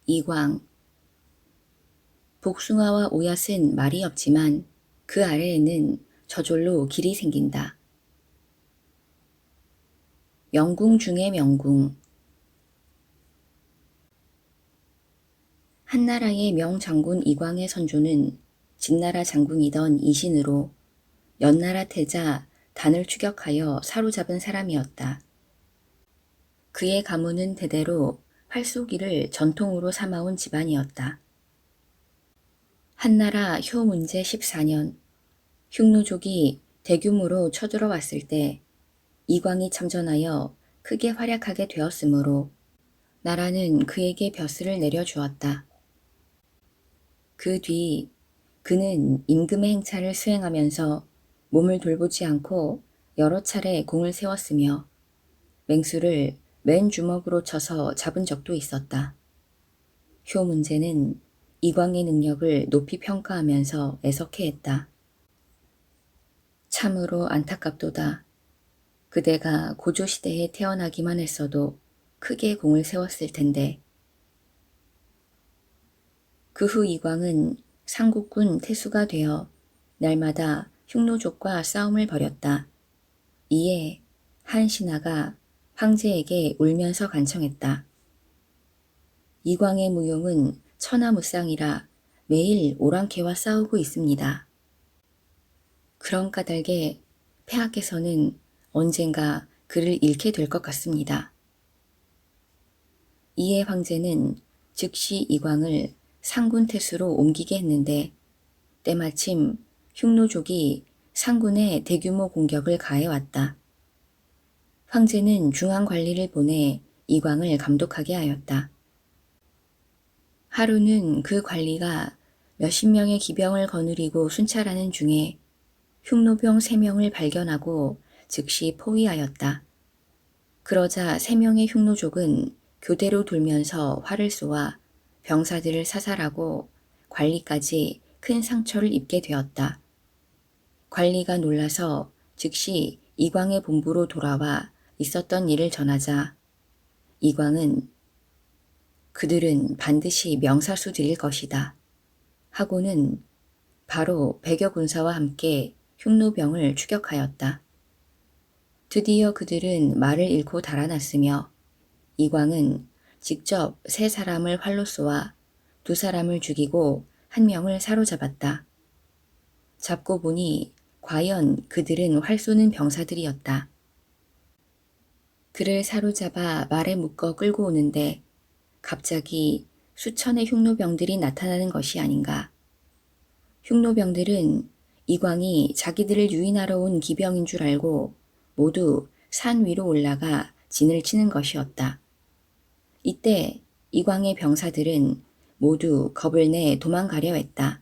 이광. 복숭아와 오얏은 말이 없지만 그 아래에는 저절로 길이 생긴다. 명궁 중의 명궁. 한나라의 명장군 이광의 선조는 진나라 장군이던 이신으로 연나라 태자 단을 추격하여 사로잡은 사람이었다. 그의 가문은 대대로 활쏘기를 전통으로 삼아온 집안이었다. 한나라 효문제 14년 흉노족이 대규모로 쳐들어왔을 때 이광이 참전하여 크게 활약하게 되었으므로 나라는 그에게 벼슬을 내려주었다. 그 뒤 그는 임금의 행차를 수행하면서 몸을 돌보지 않고 여러 차례 공을 세웠으며 맹수를 맨 주먹으로 쳐서 잡은 적도 있었다. 효문제는 이광의 능력을 높이 평가하면서 애석해했다. 참으로 안타깝도다. 그대가 고조시대에 태어나기만 했어도 크게 공을 세웠을 텐데. 그 후 이광은 상국군 태수가 되어 날마다 흉노족과 싸움을 벌였다. 이에 한 신하가 황제에게 울면서 간청했다. 이광의 무용은 천하무쌍이라 매일 오랑캐와 싸우고 있습니다. 그런 까닭에 폐하께서는 언젠가 그를 잃게 될 것 같습니다. 이에 황제는 즉시 이광을 상군태수로 옮기게 했는데 때마침 흉노족이 상군에 대규모 공격을 가해왔다. 황제는 중앙관리를 보내 이광을 감독하게 하였다. 하루는 그 관리가 몇십 명의 기병을 거느리고 순찰하는 중에 흉노병 3명을 발견하고 즉시 포위하였다. 그러자 3명의 흉노족은 교대로 돌면서 활을 쏘아 병사들을 사살하고 관리까지 큰 상처를 입게 되었다. 관리가 놀라서 즉시 이광의 본부로 돌아와 있었던 일을 전하자 이광은 그들은 반드시 명사수들일 것이다 하고는 바로 100여 군사와 함께 흉노병을 추격하였다. 드디어 그들은 말을 잃고 달아났으며 이광은 직접 3사람을 활로 쏘아 2사람을 죽이고 1명을 사로잡았다. 잡고 보니 과연 그들은 활 쏘는 병사들이었다. 그를 사로잡아 말에 묶어 끌고 오는데 갑자기 수천의 흉노병들이 나타나는 것이 아닌가. 흉노병들은 이광이 자기들을 유인하러 온 기병인 줄 알고 모두 산 위로 올라가 진을 치는 것이었다. 이때 이광의 병사들은 모두 겁을 내 도망가려 했다.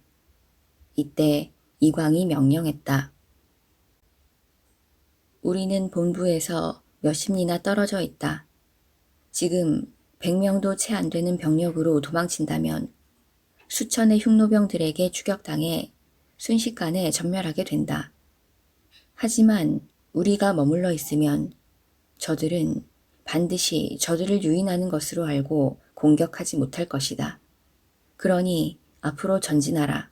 이때 이광이 명령했다. 우리는 본부에서 몇십리나 떨어져 있다. 지금 100명도 채 안 되는 병력으로 도망친다면 수천의 흉노병들에게 추격당해 순식간에 전멸하게 된다. 하지만 우리가 머물러 있으면 저들은 반드시 저들을 유인하는 것으로 알고 공격하지 못할 것이다. 그러니 앞으로 전진하라.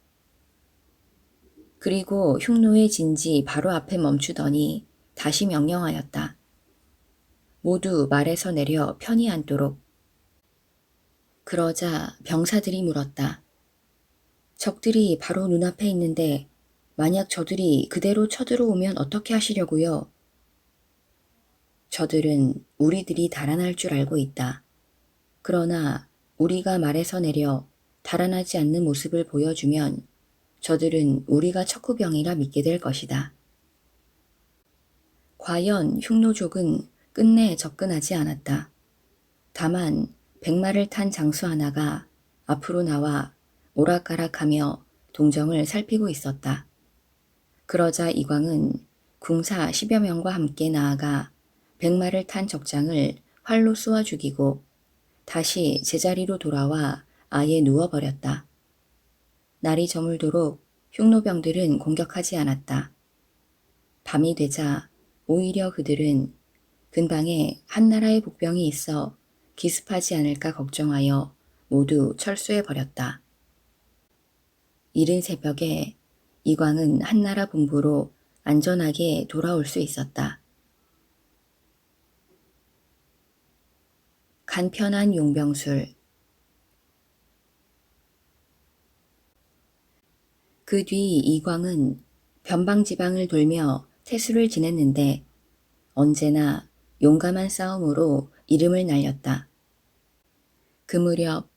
그리고 흉노의 진지 바로 앞에 멈추더니 다시 명령하였다. 모두 말에서 내려 편히 앉도록. 그러자 병사들이 물었다. 적들이 바로 눈앞에 있는데 만약 저들이 그대로 쳐들어오면 어떻게 하시려고요? 저들은 우리들이 달아날 줄 알고 있다. 그러나 우리가 말에서 내려 달아나지 않는 모습을 보여주면 저들은 우리가 척후병이라 믿게 될 것이다. 과연 흉노족은 끝내 접근하지 않았다. 다만 100마를 탄 장수 하나가 앞으로 나와 오락가락하며 동정을 살피고 있었다. 그러자 이광은 궁사 10여 명과 함께 나아가 100마를 탄 적장을 활로 쏘아 죽이고 다시 제자리로 돌아와 아예 누워버렸다. 날이 저물도록 흉노병들은 공격하지 않았다. 밤이 되자 오히려 그들은 근방에 한나라의 복병이 있어 기습하지 않을까 걱정하여 모두 철수해버렸다. 이른 새벽에 이광은 한나라 본부로 안전하게 돌아올 수 있었다. 간편한 용병술. 그 뒤 이광은 변방지방을 돌며 태수를 지냈는데 언제나 용감한 싸움으로 이름을 날렸다. 그 무렵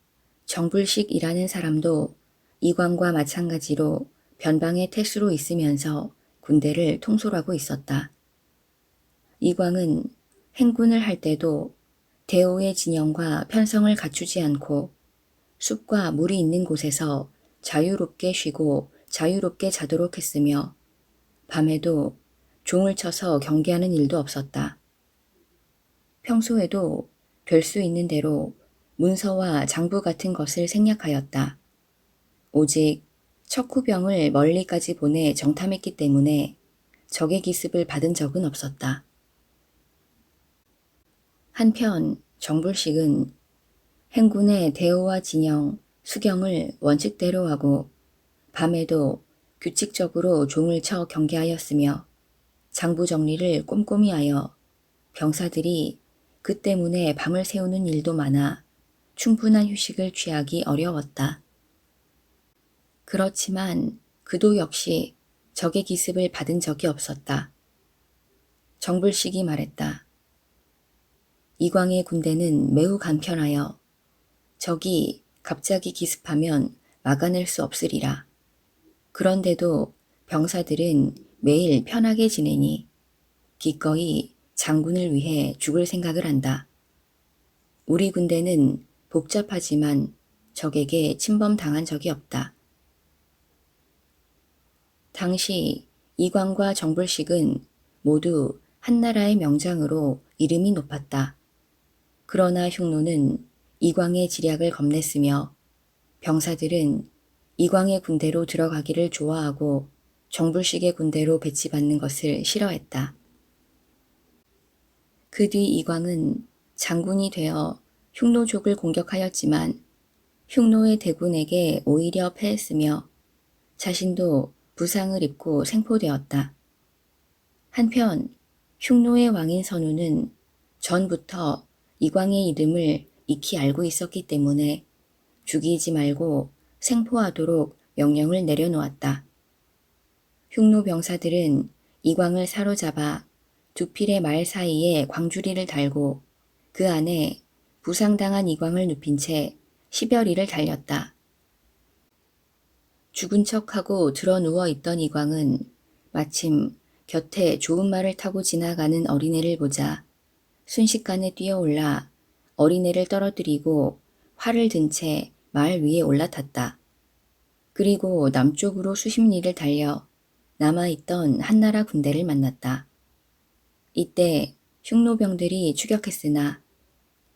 정불식이라는 사람도 이광과 마찬가지로 변방의 태수로 있으면서 군대를 통솔하고 있었다. 이광은 행군을 할 때도 대오의 진영과 편성을 갖추지 않고 숲과 물이 있는 곳에서 자유롭게 쉬고 자유롭게 자도록 했으며 밤에도 종을 쳐서 경계하는 일도 없었다. 평소에도 될 수 있는 대로 문서와 장부 같은 것을 생략하였다. 오직 척후병을 멀리까지 보내 정탐했기 때문에 적의 기습을 받은 적은 없었다. 한편 정불식은 행군의 대오와 진영, 수경을 원칙대로 하고 밤에도 규칙적으로 종을 쳐 경계하였으며 장부 정리를 꼼꼼히 하여 병사들이 그 때문에 밤을 새우는 일도 많아 충분한 휴식을 취하기 어려웠다. 그렇지만 그도 역시 적의 기습을 받은 적이 없었다. 정불식이 말했다. 이광의 군대는 매우 간편하여 적이 갑자기 기습하면 막아낼 수 없으리라. 그런데도 병사들은 매일 편하게 지내니 기꺼이 장군을 위해 죽을 생각을 한다. 우리 군대는 복잡하지만 적에게 침범당한 적이 없다. 당시 이광과 정불식은 모두 한나라의 명장으로 이름이 높았다. 그러나 흉노는 이광의 지략을 겁냈으며 병사들은 이광의 군대로 들어가기를 좋아하고 정불식의 군대로 배치받는 것을 싫어했다. 그 뒤 이광은 장군이 되어 흉노족을 공격하였지만 흉노의 대군에게 오히려 패했으며 자신도 부상을 입고 생포되었다. 한편 흉노의 왕인 선우는 전부터 이광의 이름을 익히 알고 있었기 때문에 죽이지 말고 생포하도록 명령을 내려놓았다. 흉노 병사들은 이광을 사로잡아 두 필의 말 사이에 광주리를 달고 그 안에 부상당한 이광을 눕힌 채 10여리를 달렸다. 죽은 척하고 드러누워 있던 이광은 마침 곁에 좋은 말을 타고 지나가는 어린애를 보자 순식간에 뛰어올라 어린애를 떨어뜨리고 활을 든 채 말 위에 올라탔다. 그리고 남쪽으로 수십 리를 달려 남아있던 한나라 군대를 만났다. 이때 흉노병들이 추격했으나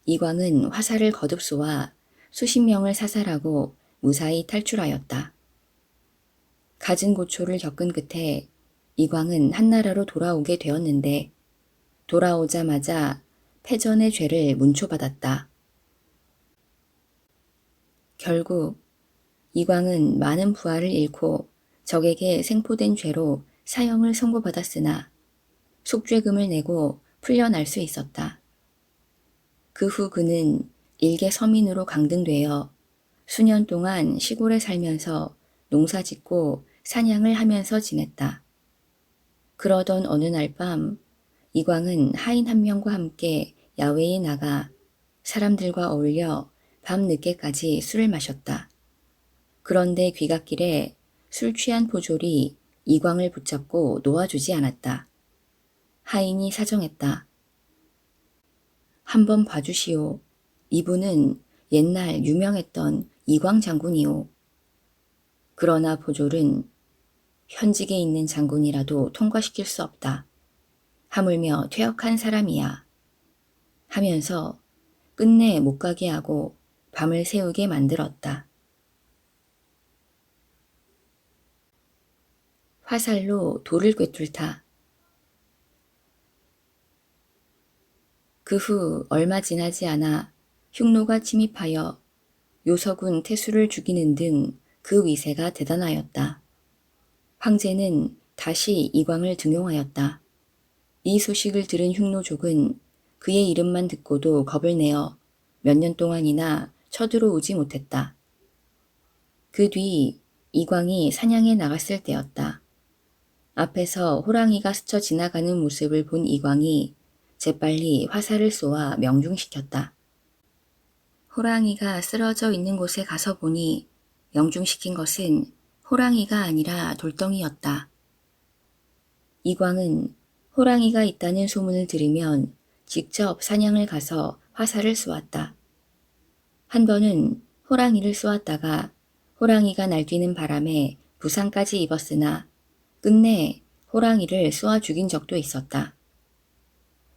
이광은 화살을 거듭 쏘아 수십 명을 사살하고 무사히 탈출하였다. 갖은 고초를 겪은 끝에 이광은 한나라로 돌아오게 되었는데 돌아오자마자 패전의 죄를 문초받았다. 결국 이광은 많은 부하를 잃고 적에게 생포된 죄로 사형을 선고받았으나 속죄금을 내고 풀려날 수 있었다. 그 후 그는 일개 서민으로 강등되어 수년 동안 시골에 살면서 농사짓고 사냥을 하면서 지냈다. 그러던 어느 날 밤 이광은 하인 한 명과 함께 야외에 나가 사람들과 어울려 밤늦게까지 술을 마셨다. 그런데 귀갓길에 술 취한 포졸이 이광을 붙잡고 놓아주지 않았다. 하인이 사정했다. 한번 봐주시오. 이분은 옛날 유명했던 이광 장군이오. 그러나 포졸은 현직에 있는 장군이라도 통과시킬 수 없다. 하물며 퇴역한 사람이야. 하면서 끝내 못 가게 하고 밤을 새우게 만들었다. 화살로 돌을 꿰뚫다. 그 후 얼마 지나지 않아 흉노가 침입하여 요서군 태수를 죽이는 등 그 위세가 대단하였다. 황제는 다시 이광을 등용하였다. 이 소식을 들은 흉노족은 그의 이름만 듣고도 겁을 내어 몇 년 동안이나 쳐들어오지 못했다. 그 뒤 이광이 사냥에 나갔을 때였다. 앞에서 호랑이가 스쳐 지나가는 모습을 본 이광이 재빨리 화살을 쏘아 명중시켰다. 호랑이가 쓰러져 있는 곳에 가서 보니 명중시킨 것은 호랑이가 아니라 돌덩이였다. 이광은 호랑이가 있다는 소문을 들으면 직접 사냥을 가서 화살을 쏘았다. 한 번은 호랑이를 쏘았다가 호랑이가 날뛰는 바람에 부상까지 입었으나 끝내 호랑이를 쏘아 죽인 적도 있었다.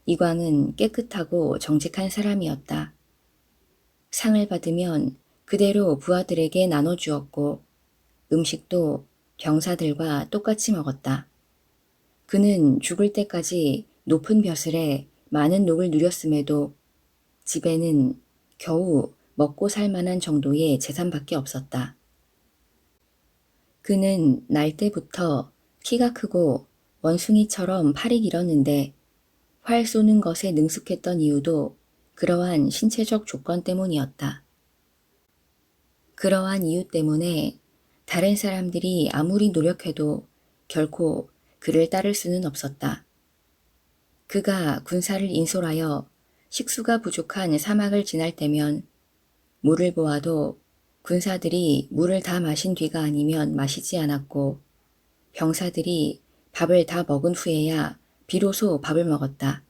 이광은 깨끗하고 정직한 사람이었다. 상을 받으면 그대로 부하들에게 나눠주었고 음식도 병사들과 똑같이 먹었다. 그는 죽을 때까지 높은 벼슬에 많은 녹을 누렸음에도 집에는 겨우 먹고 살 만한 정도의 재산밖에 없었다. 그는 날 때부터 키가 크고 원숭이처럼 팔이 길었는데 활 쏘는 것에 능숙했던 이유도 그러한 신체적 조건 때문이었다. 그러한 이유 때문에 다른 사람들이 아무리 노력해도 결코 그를 따를 수는 없었다. 그가 군사를 인솔하여 식수가 부족한 사막을 지날 때면 물을 보아도 군사들이 물을 다 마신 뒤가 아니면 마시지 않았고 병사들이 밥을 다 먹은 후에야 비로소 밥을 먹었다.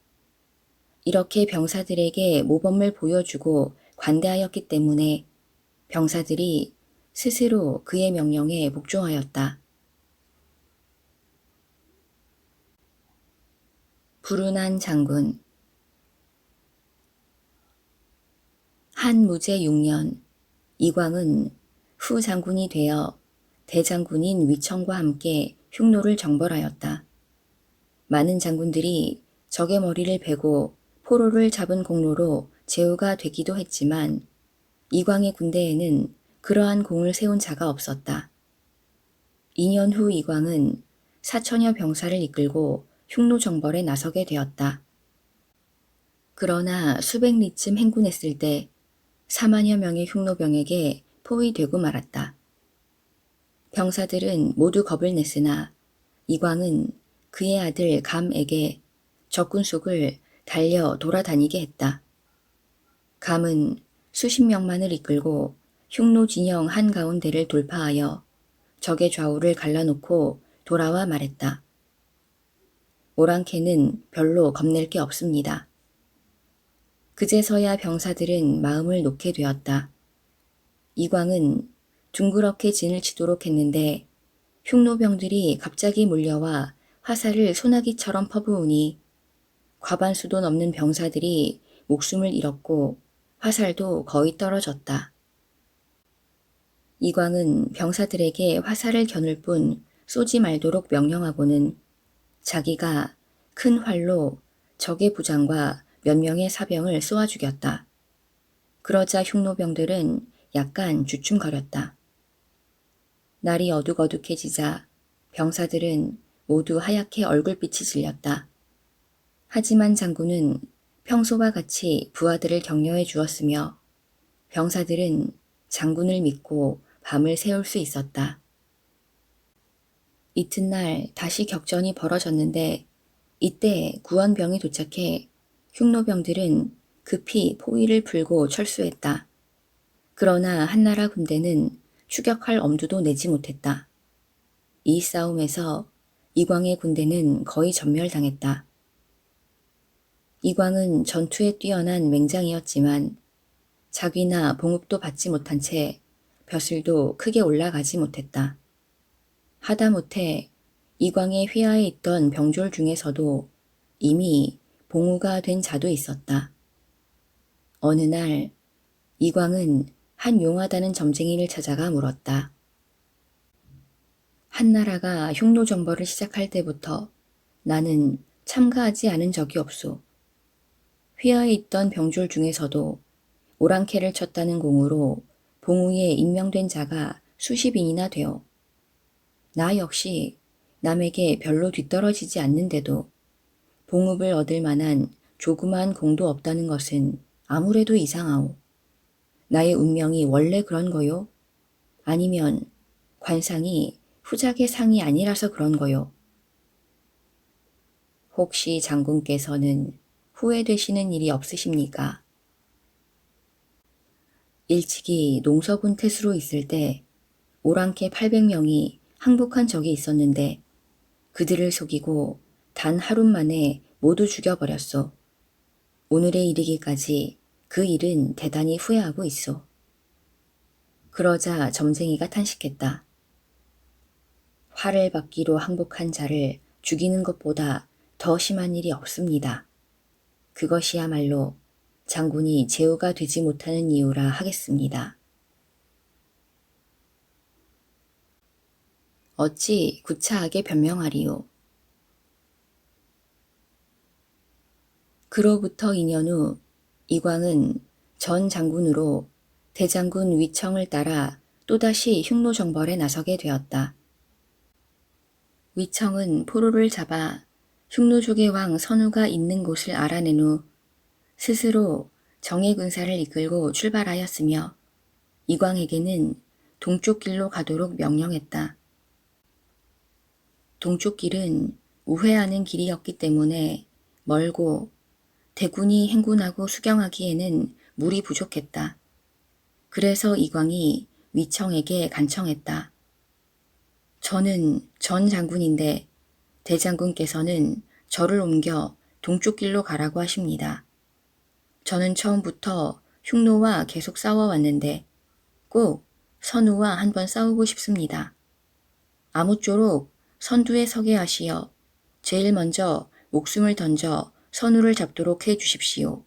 이렇게 병사들에게 모범을 보여주고 관대하였기 때문에 병사들이 스스로 그의 명령에 복종하였다. 불운한 장군. 한 무제 6년 이광은 후 장군이 되어 대장군인 위청과 함께 흉노를 정벌하였다. 많은 장군들이 적의 머리를 베고 포로를 잡은 공로로 제후가 되기도 했지만 이광의 군대에는 그러한 공을 세운 자가 없었다. 2년 후 이광은 4천여 병사를 이끌고 흉노 정벌에 나서게 되었다. 그러나 수백 리쯤 행군했을 때 4만여 명의 흉노병에게 포위되고 말았다. 병사들은 모두 겁을 냈으나 이광은 그의 아들 감에게 적군 속을 달려 돌아다니게 했다. 감은 수십 명만을 이끌고 흉노 진영 한가운데를 돌파하여 적의 좌우를 갈라놓고 돌아와 말했다. 오랑캐는 별로 겁낼 게 없습니다. 그제서야 병사들은 마음을 놓게 되었다. 이광은 둥그렇게 진을 치도록 했는데 흉노병들이 갑자기 몰려와 화살을 소나기처럼 퍼부으니 과반수도 넘는 병사들이 목숨을 잃었고 화살도 거의 떨어졌다. 이광은 병사들에게 화살을 겨눌 뿐 쏘지 말도록 명령하고는 자기가 큰 활로 적의 부장과 몇 명의 사병을 쏘아 죽였다. 그러자 흉노병들은 약간 주춤거렸다. 날이 어둑어둑해지자 병사들은 모두 하얗게 얼굴빛이 질렸다. 하지만 장군은 평소와 같이 부하들을 격려해 주었으며 병사들은 장군을 믿고 밤을 새울 수 있었다. 이튿날 다시 격전이 벌어졌는데 이때 구원병이 도착해 흉노병들은 급히 포위를 풀고 철수했다. 그러나 한나라 군대는 추격할 엄두도 내지 못했다. 이 싸움에서 이광의 군대는 거의 전멸당했다. 이광은 전투에 뛰어난 맹장이었지만 자귀나 봉급도 받지 못한 채 벼슬도 크게 올라가지 못했다. 하다못해 이광의 휘하에 있던 병졸 중에서도 이미 봉우가 된 자도 있었다. 어느 날 이광은 한 용하다는 점쟁이를 찾아가 물었다. 한나라가 흉노 정벌을 시작할 때부터 나는 참가하지 않은 적이 없소. 휘하에 있던 병졸 중에서도 오랑캐를 쳤다는 공으로 봉우에 임명된 자가 수십인이나 되어 나 역시 남에게 별로 뒤떨어지지 않는데도 봉급을 얻을 만한 조그만 공도 없다는 것은 아무래도 이상하오. 나의 운명이 원래 그런 거요? 아니면 관상이 후작의 상이 아니라서 그런 거요? 혹시 장군께서는 후회되시는 일이 없으십니까? 일찍이 농서군 태수로 있을 때 오랑캐 800명이 항복한 적이 있었는데 그들을 속이고 단 하루 만에 모두 죽여버렸소. 오늘에 이르기까지 그 일은 대단히 후회하고 있소. 그러자 점쟁이가 탄식했다. 화를 받기로 항복한 자를 죽이는 것보다 더 심한 일이 없습니다. 그것이야말로 장군이 제후가 되지 못하는 이유라 하겠습니다. 어찌 구차하게 변명하리요. 그로부터 2년 후 이광은 전 장군으로 대장군 위청을 따라 또다시 흉노정벌에 나서게 되었다. 위청은 포로를 잡아 흉노족의 왕 선우가 있는 곳을 알아낸 후 스스로 정예군사를 이끌고 출발하였으며 이광에게는 동쪽 길로 가도록 명령했다. 동쪽 길은 우회하는 길이었기 때문에 멀고 대군이 행군하고 수경하기에는 물이 부족했다. 그래서 이광이 위청에게 간청했다. 저는 전 장군인데 대장군께서는 저를 옮겨 동쪽 길로 가라고 하십니다. 저는 처음부터 흉노와 계속 싸워왔는데 꼭 선우와 한번 싸우고 싶습니다. 아무쪼록 선두에 서게 하시어 제일 먼저 목숨을 던져 선우를 잡도록 해 주십시오.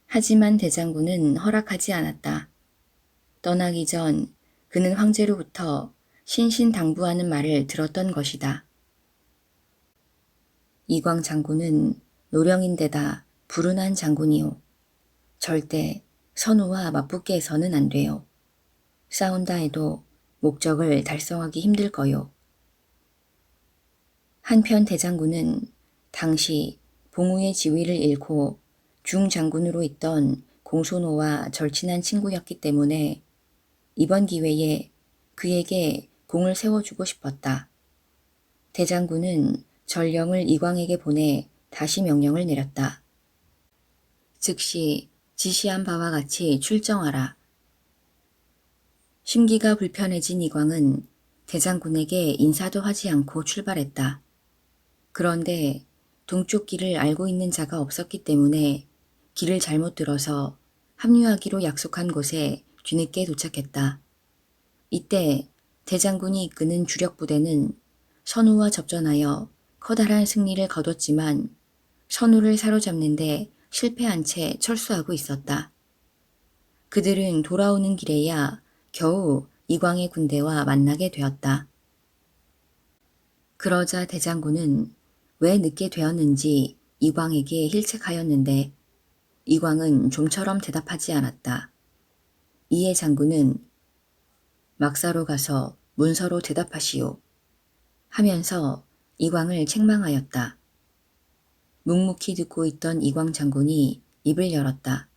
하지만 대장군은 허락하지 않았다. 떠나기 전 그는 황제로부터 신신당부하는 말을 들었던 것이다. 이광 장군은 노령인데다 불운한 장군이오. 절대 선우와 맞붙게 해서는 안 돼요. 싸운다 해도 목적을 달성하기 힘들 거요. 한편 대장군은 당시 봉우의 지위를 잃고 중장군으로 있던 공손호와 절친한 친구였기 때문에 이번 기회에 그에게 공을 세워주고 싶었다. 대장군은 전령을 이광에게 보내 다시 명령을 내렸다. 즉시 지시한 바와 같이 출정하라. 심기가 불편해진 이광은 대장군에게 인사도 하지 않고 출발했다. 그런데 동쪽 길을 알고 있는 자가 없었기 때문에 길을 잘못 들어서 합류하기로 약속한 곳에 뒤늦게 도착했다. 이때 대장군이 이끄는 주력 부대는 선우와 접전하여 커다란 승리를 거뒀지만 선우를 사로잡는데 실패한 채 철수하고 있었다. 그들은 돌아오는 길에야 겨우 이광의 군대와 만나게 되었다. 그러자 대장군은 왜 늦게 되었는지 이광에게 힐책하였는데 이광은 좀처럼 대답하지 않았다. 이에 장군은 막사로 가서 문서로 대답하시오 하면서 이광을 책망하였다. 묵묵히 듣고 있던 이광 장군이 입을 열었다.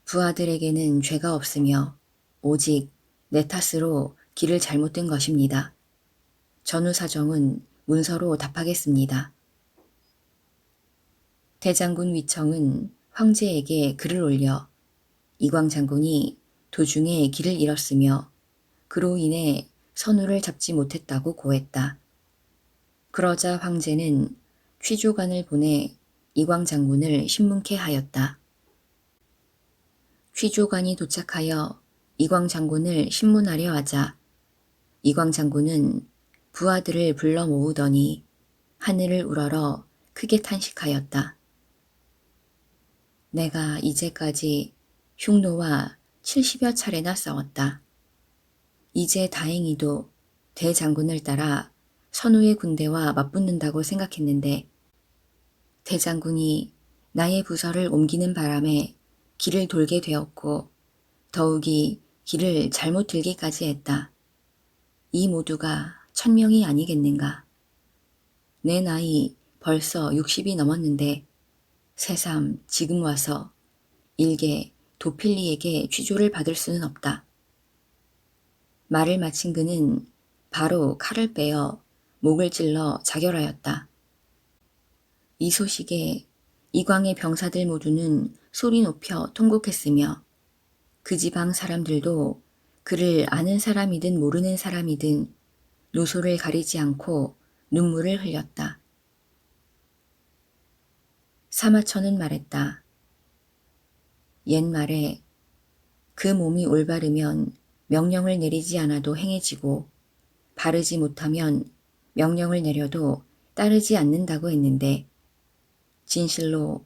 부하들에게는 죄가 없으며 오직 내 탓으로 길을 잘못 든 것입니다. 전후 사정은 문서로 답하겠습니다. 대장군 위청은 황제에게 글을 올려 이광 장군이 도중에 길을 잃었으며 그로 인해 선우를 잡지 못했다고 고했다. 그러자 황제는 취조관을 보내 이광 장군을 신문케 하였다. 취조관이 도착하여 이광 장군을 신문하려 하자 이광 장군은 부하들을 불러 모으더니 하늘을 우러러 크게 탄식하였다. 내가 이제까지 흉노와 70여 차례나 싸웠다. 이제 다행히도 대장군을 따라 선우의 군대와 맞붙는다고 생각했는데 대장군이 나의 부서를 옮기는 바람에 길을 돌게 되었고 더욱이 길을 잘못 들기까지 했다. 이 모두가 천명이 아니겠는가. 내 나이 벌써 60이 넘었는데 새삼 지금 와서 일개 도필리에게 취조를 받을 수는 없다. 말을 마친 그는 바로 칼을 빼어 목을 찔러 자결하였다. 이 소식에 이광의 병사들 모두는 소리 높여 통곡했으며 그 지방 사람들도 그를 아는 사람이든 모르는 사람이든 노소를 가리지 않고 눈물을 흘렸다. 사마천은 말했다. 옛말에 그 몸이 올바르면 명령을 내리지 않아도 행해지고 바르지 못하면 명령을 내려도 따르지 않는다고 했는데 진실로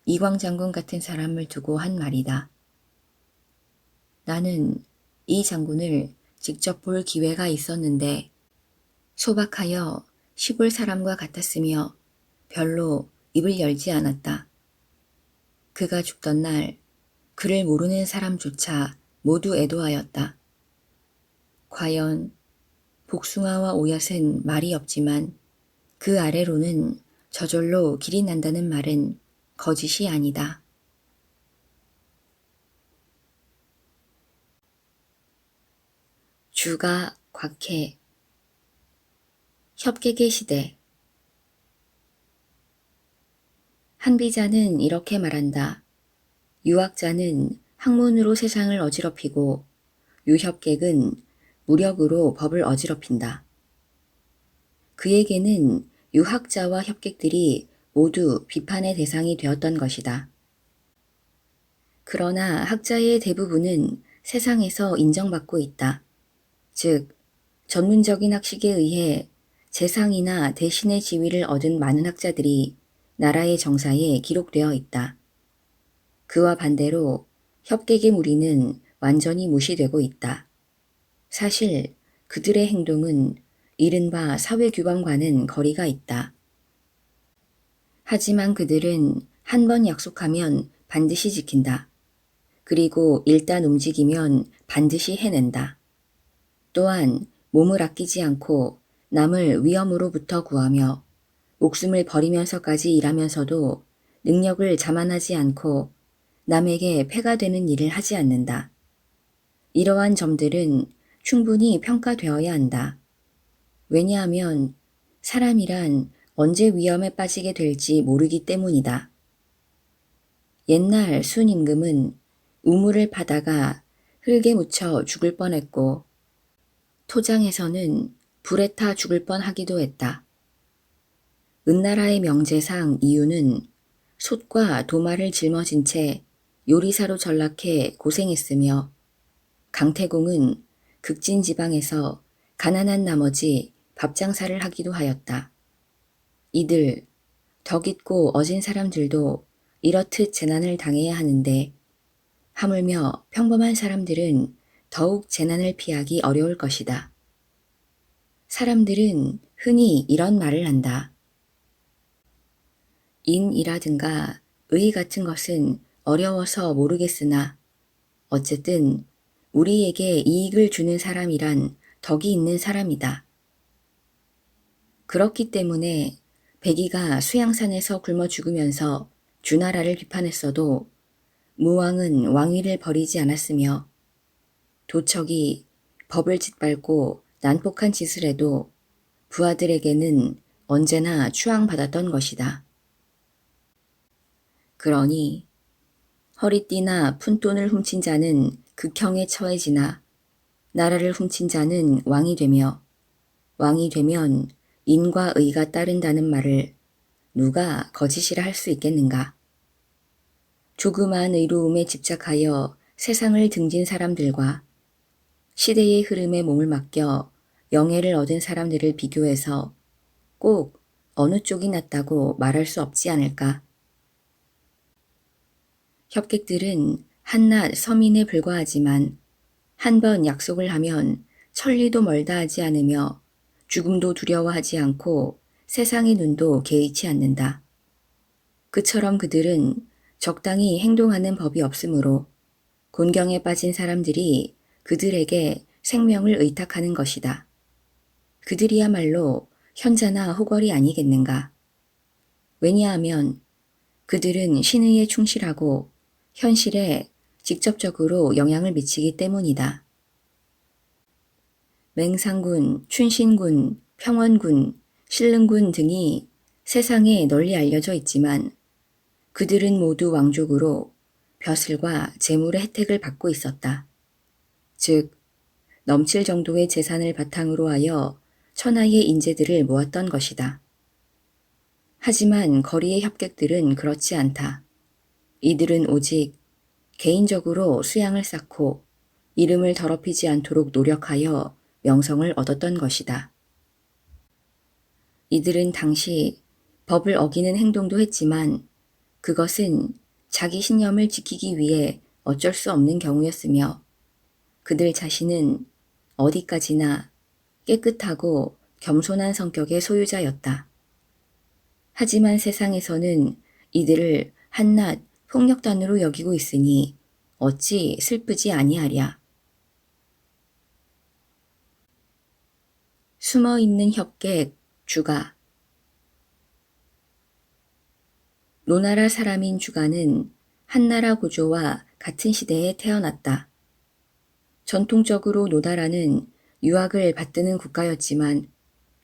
이광 장군 같은 사람을 두고 한 말이다. 나는 이 장군을 직접 볼 기회가 있었는데 소박하여 시골 사람과 같았으며 별로 입을 열지 않았다. 그가 죽던 날 그를 모르는 사람조차 모두 애도하였다. 과연 복숭아와 오얏은 말이 없지만 그 아래로는 저절로 길이 난다는 말은 거짓이 아니다. 주가 곽해 협객의 시대 한비자는 이렇게 말한다. 유학자는 학문으로 세상을 어지럽히고 유협객은 무력으로 법을 어지럽힌다. 그에게는 유학자와 협객들이 모두 비판의 대상이 되었던 것이다. 그러나 학자의 대부분은 세상에서 인정받고 있다. 즉, 전문적인 학식에 의해 재상이나 대신의 지위를 얻은 많은 학자들이 나라의 정사에 기록되어 있다. 그와 반대로 협객의 무리는 완전히 무시되고 있다. 사실 그들의 행동은 이른바 사회규범과는 거리가 있다. 하지만 그들은 한 번 약속하면 반드시 지킨다. 그리고 일단 움직이면 반드시 해낸다. 또한 몸을 아끼지 않고 남을 위험으로부터 구하며 목숨을 버리면서까지 일하면서도 능력을 자만하지 않고 남에게 폐가 되는 일을 하지 않는다. 이러한 점들은 충분히 평가되어야 한다. 왜냐하면 사람이란 언제 위험에 빠지게 될지 모르기 때문이다. 옛날 순임금은 우물을 파다가 흙에 묻혀 죽을 뻔했고 토장에서는 불에 타 죽을 뻔하기도 했다. 은나라의 명제상 이유는 솥과 도마를 짊어진 채 요리사로 전락해 고생했으며 강태공은 극진 지방에서 가난한 나머지 밥장사를 하기도 하였다. 이들 덕 있고 어진 사람들도 이렇듯 재난을 당해야 하는데 하물며 평범한 사람들은 더욱 재난을 피하기 어려울 것이다. 사람들은 흔히 이런 말을 한다. 인이라든가 의 같은 것은 어려워서 모르겠으나 어쨌든 우리에게 이익을 주는 사람이란 덕이 있는 사람이다. 그렇기 때문에 백이가 수양산에서 굶어 죽으면서 주나라를 비판했어도 무왕은 왕위를 버리지 않았으며 도척이 법을 짓밟고 난폭한 짓을 해도 부하들에게는 언제나 추앙받았던 것이다. 그러니 허리띠나 푼돈을 훔친 자는 극형에 처해지나 나라를 훔친 자는 왕이 되며 왕이 되면 인과 의가 따른다는 말을 누가 거짓이라 할 수 있겠는가. 조그마한 의로움에 집착하여 세상을 등진 사람들과 시대의 흐름에 몸을 맡겨 영예를 얻은 사람들을 비교해서 꼭 어느 쪽이 낫다고 말할 수 없지 않을까. 협객들은 한낱 서민에 불과하지만 한 번 약속을 하면 천리도 멀다 하지 않으며 죽음도 두려워하지 않고 세상의 눈도 개의치 않는다. 그처럼 그들은 적당히 행동하는 법이 없으므로 곤경에 빠진 사람들이 그들에게 생명을 의탁하는 것이다. 그들이야말로 현자나 호걸이 아니겠는가. 왜냐하면 그들은 신의에 충실하고 현실에 직접적으로 영향을 미치기 때문이다. 맹상군, 춘신군, 평원군, 신릉군 등이 세상에 널리 알려져 있지만 그들은 모두 왕족으로 벼슬과 재물의 혜택을 받고 있었다. 즉, 넘칠 정도의 재산을 바탕으로 하여 천하의 인재들을 모았던 것이다. 하지만 거리의 협객들은 그렇지 않다. 이들은 오직 개인적으로 수양을 쌓고 이름을 더럽히지 않도록 노력하여 명성을 얻었던 것이다. 이들은 당시 법을 어기는 행동도 했지만 그것은 자기 신념을 지키기 위해 어쩔 수 없는 경우였으며 그들 자신은 어디까지나 깨끗하고 겸손한 성격의 소유자였다. 하지만 세상에서는 이들을 한낱 폭력단으로 여기고 있으니 어찌 슬프지 아니하랴. 숨어있는 협객 주가. 노나라 사람인 주가는 한나라 고조와 같은 시대에 태어났다. 전통적으로 노나라는 유학을 받드는 국가였지만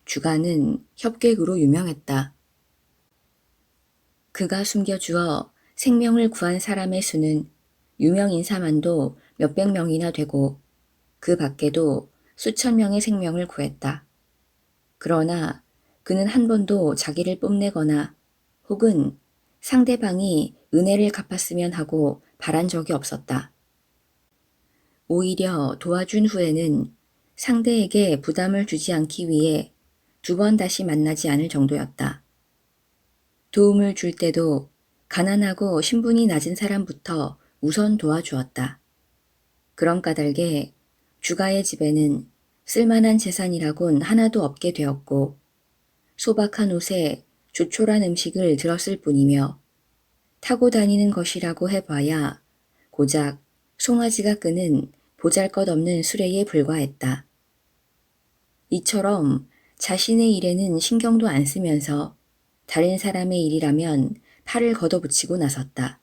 주가는 협객으로 유명했다. 그가 숨겨주어 생명을 구한 사람의 수는 유명 인사만도 몇백 명이나 되고 그 밖에도 수천 명의 생명을 구했다. 그러나 그는 한 번도 자기를 뽐내거나 혹은 상대방이 은혜를 갚았으면 하고 바란 적이 없었다. 오히려 도와준 후에는 상대에게 부담을 주지 않기 위해 2번 다시 만나지 않을 정도였다. 도움을 줄 때도 가난하고 신분이 낮은 사람부터 우선 도와주었다. 그런 까닭에 주가의 집에는 쓸만한 재산이라곤 하나도 없게 되었고 소박한 옷에 조촐한 음식을 들었을 뿐이며 타고 다니는 것이라고 해봐야 고작 송아지가 끄는 보잘것없는 수레에 불과했다. 이처럼 자신의 일에는 신경도 안 쓰면서 다른 사람의 일이라면 팔을 걷어붙이고 나섰다.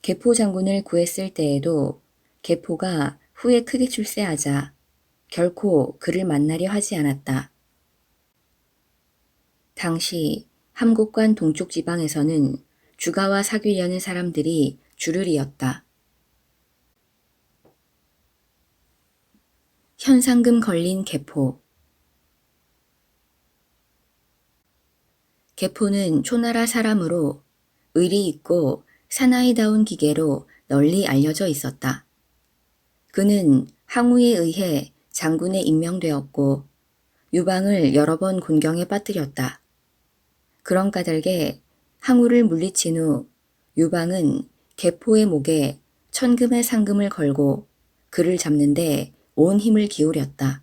계포 장군을 구했을 때에도 계포가 후에 크게 출세하자 결코 그를 만나려 하지 않았다. 당시 함곡관 동쪽 지방에서는 주가와 사귀려는 사람들이 줄을 이었다. 현상금 걸린 계포. 계포는 초나라 사람으로 의리 있고 사나이다운 기계로 널리 알려져 있었다. 그는 항우에 의해 장군에 임명되었고 유방을 여러 번 곤경에 빠뜨렸다. 그런 까닭에 항우를 물리친 후 유방은 계포의 목에 천금의 상금을 걸고 그를 잡는데 온 힘을 기울였다.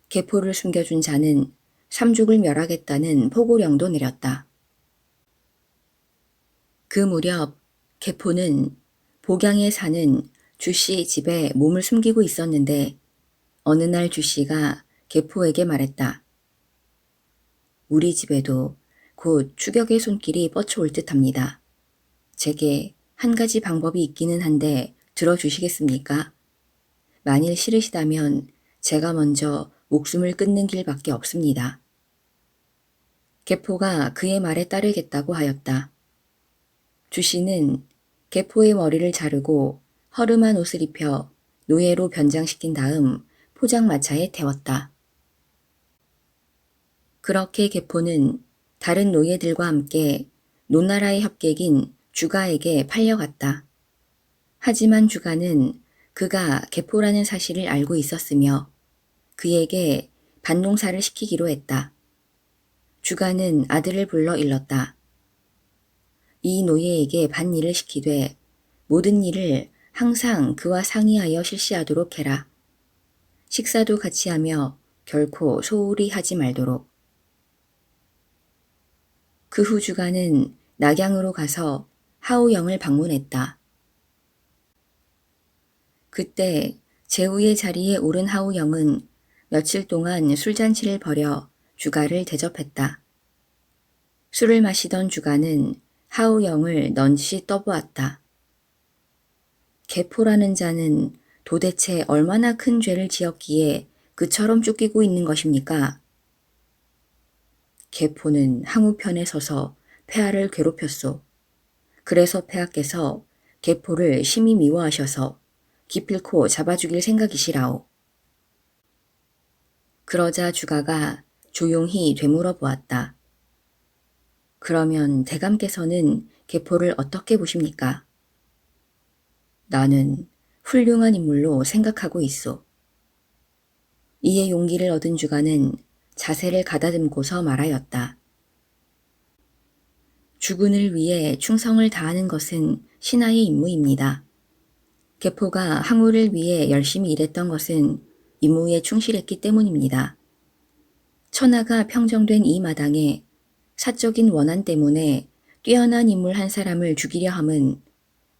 계포를 숨겨준 자는 삼족을 멸하겠다는 포고령도 내렸다. 그 무렵 계포는 복양에 사는 주씨 집에 몸을 숨기고 있었는데 어느 날 주씨가 계포에게 말했다. 우리 집에도 곧 추격의 손길이 뻗쳐올 듯합니다. 제게 한 가지 방법이 있기는 한데 들어주시겠습니까? 만일 싫으시다면 제가 먼저 목숨을 끊는 길밖에 없습니다. 계포가 그의 말에 따르겠다고 하였다. 주씨는 계포의 머리를 자르고 허름한 옷을 입혀 노예로 변장시킨 다음 포장마차에 태웠다. 그렇게 계포는 다른 노예들과 함께 노나라의 협객인 주가에게 팔려갔다. 하지만 주가는 그가 계포라는 사실을 알고 있었으며 그에게 반농사를 시키기로 했다. 주가는 아들을 불러 일렀다. 이 노예에게 밭일을 시키되 모든 일을 항상 그와 상의하여 실시하도록 해라. 식사도 같이 하며 결코 소홀히 하지 말도록. 그 후 주가는 낙양으로 가서 하우영을 방문했다. 그때 제우의 자리에 오른 하우영은 며칠 동안 술잔치를 벌여 주가를 대접했다. 술을 마시던 주가는 하우영을 넌지시 떠보았다. 개포라는 자는 도대체 얼마나 큰 죄를 지었기에 그처럼 쫓기고 있는 것입니까? 개포는 항우편에 서서 폐하를 괴롭혔소. 그래서 폐하께서 개포를 심히 미워하셔서 기필코 잡아 죽일 생각이시라오. 그러자 주가가 조용히 되물어 보았다. 그러면 대감께서는 개포를 어떻게 보십니까? 나는 훌륭한 인물로 생각하고 있소. 이에 용기를 얻은 주가는 자세를 가다듬고서 말하였다. 주군을 위해 충성을 다하는 것은 신하의 임무입니다. 개포가 항우를 위해 열심히 일했던 것은 임무에 충실했기 때문입니다. 천하가 평정된 이 마당에 사적인 원한 때문에 뛰어난 인물 한 사람을 죽이려 함은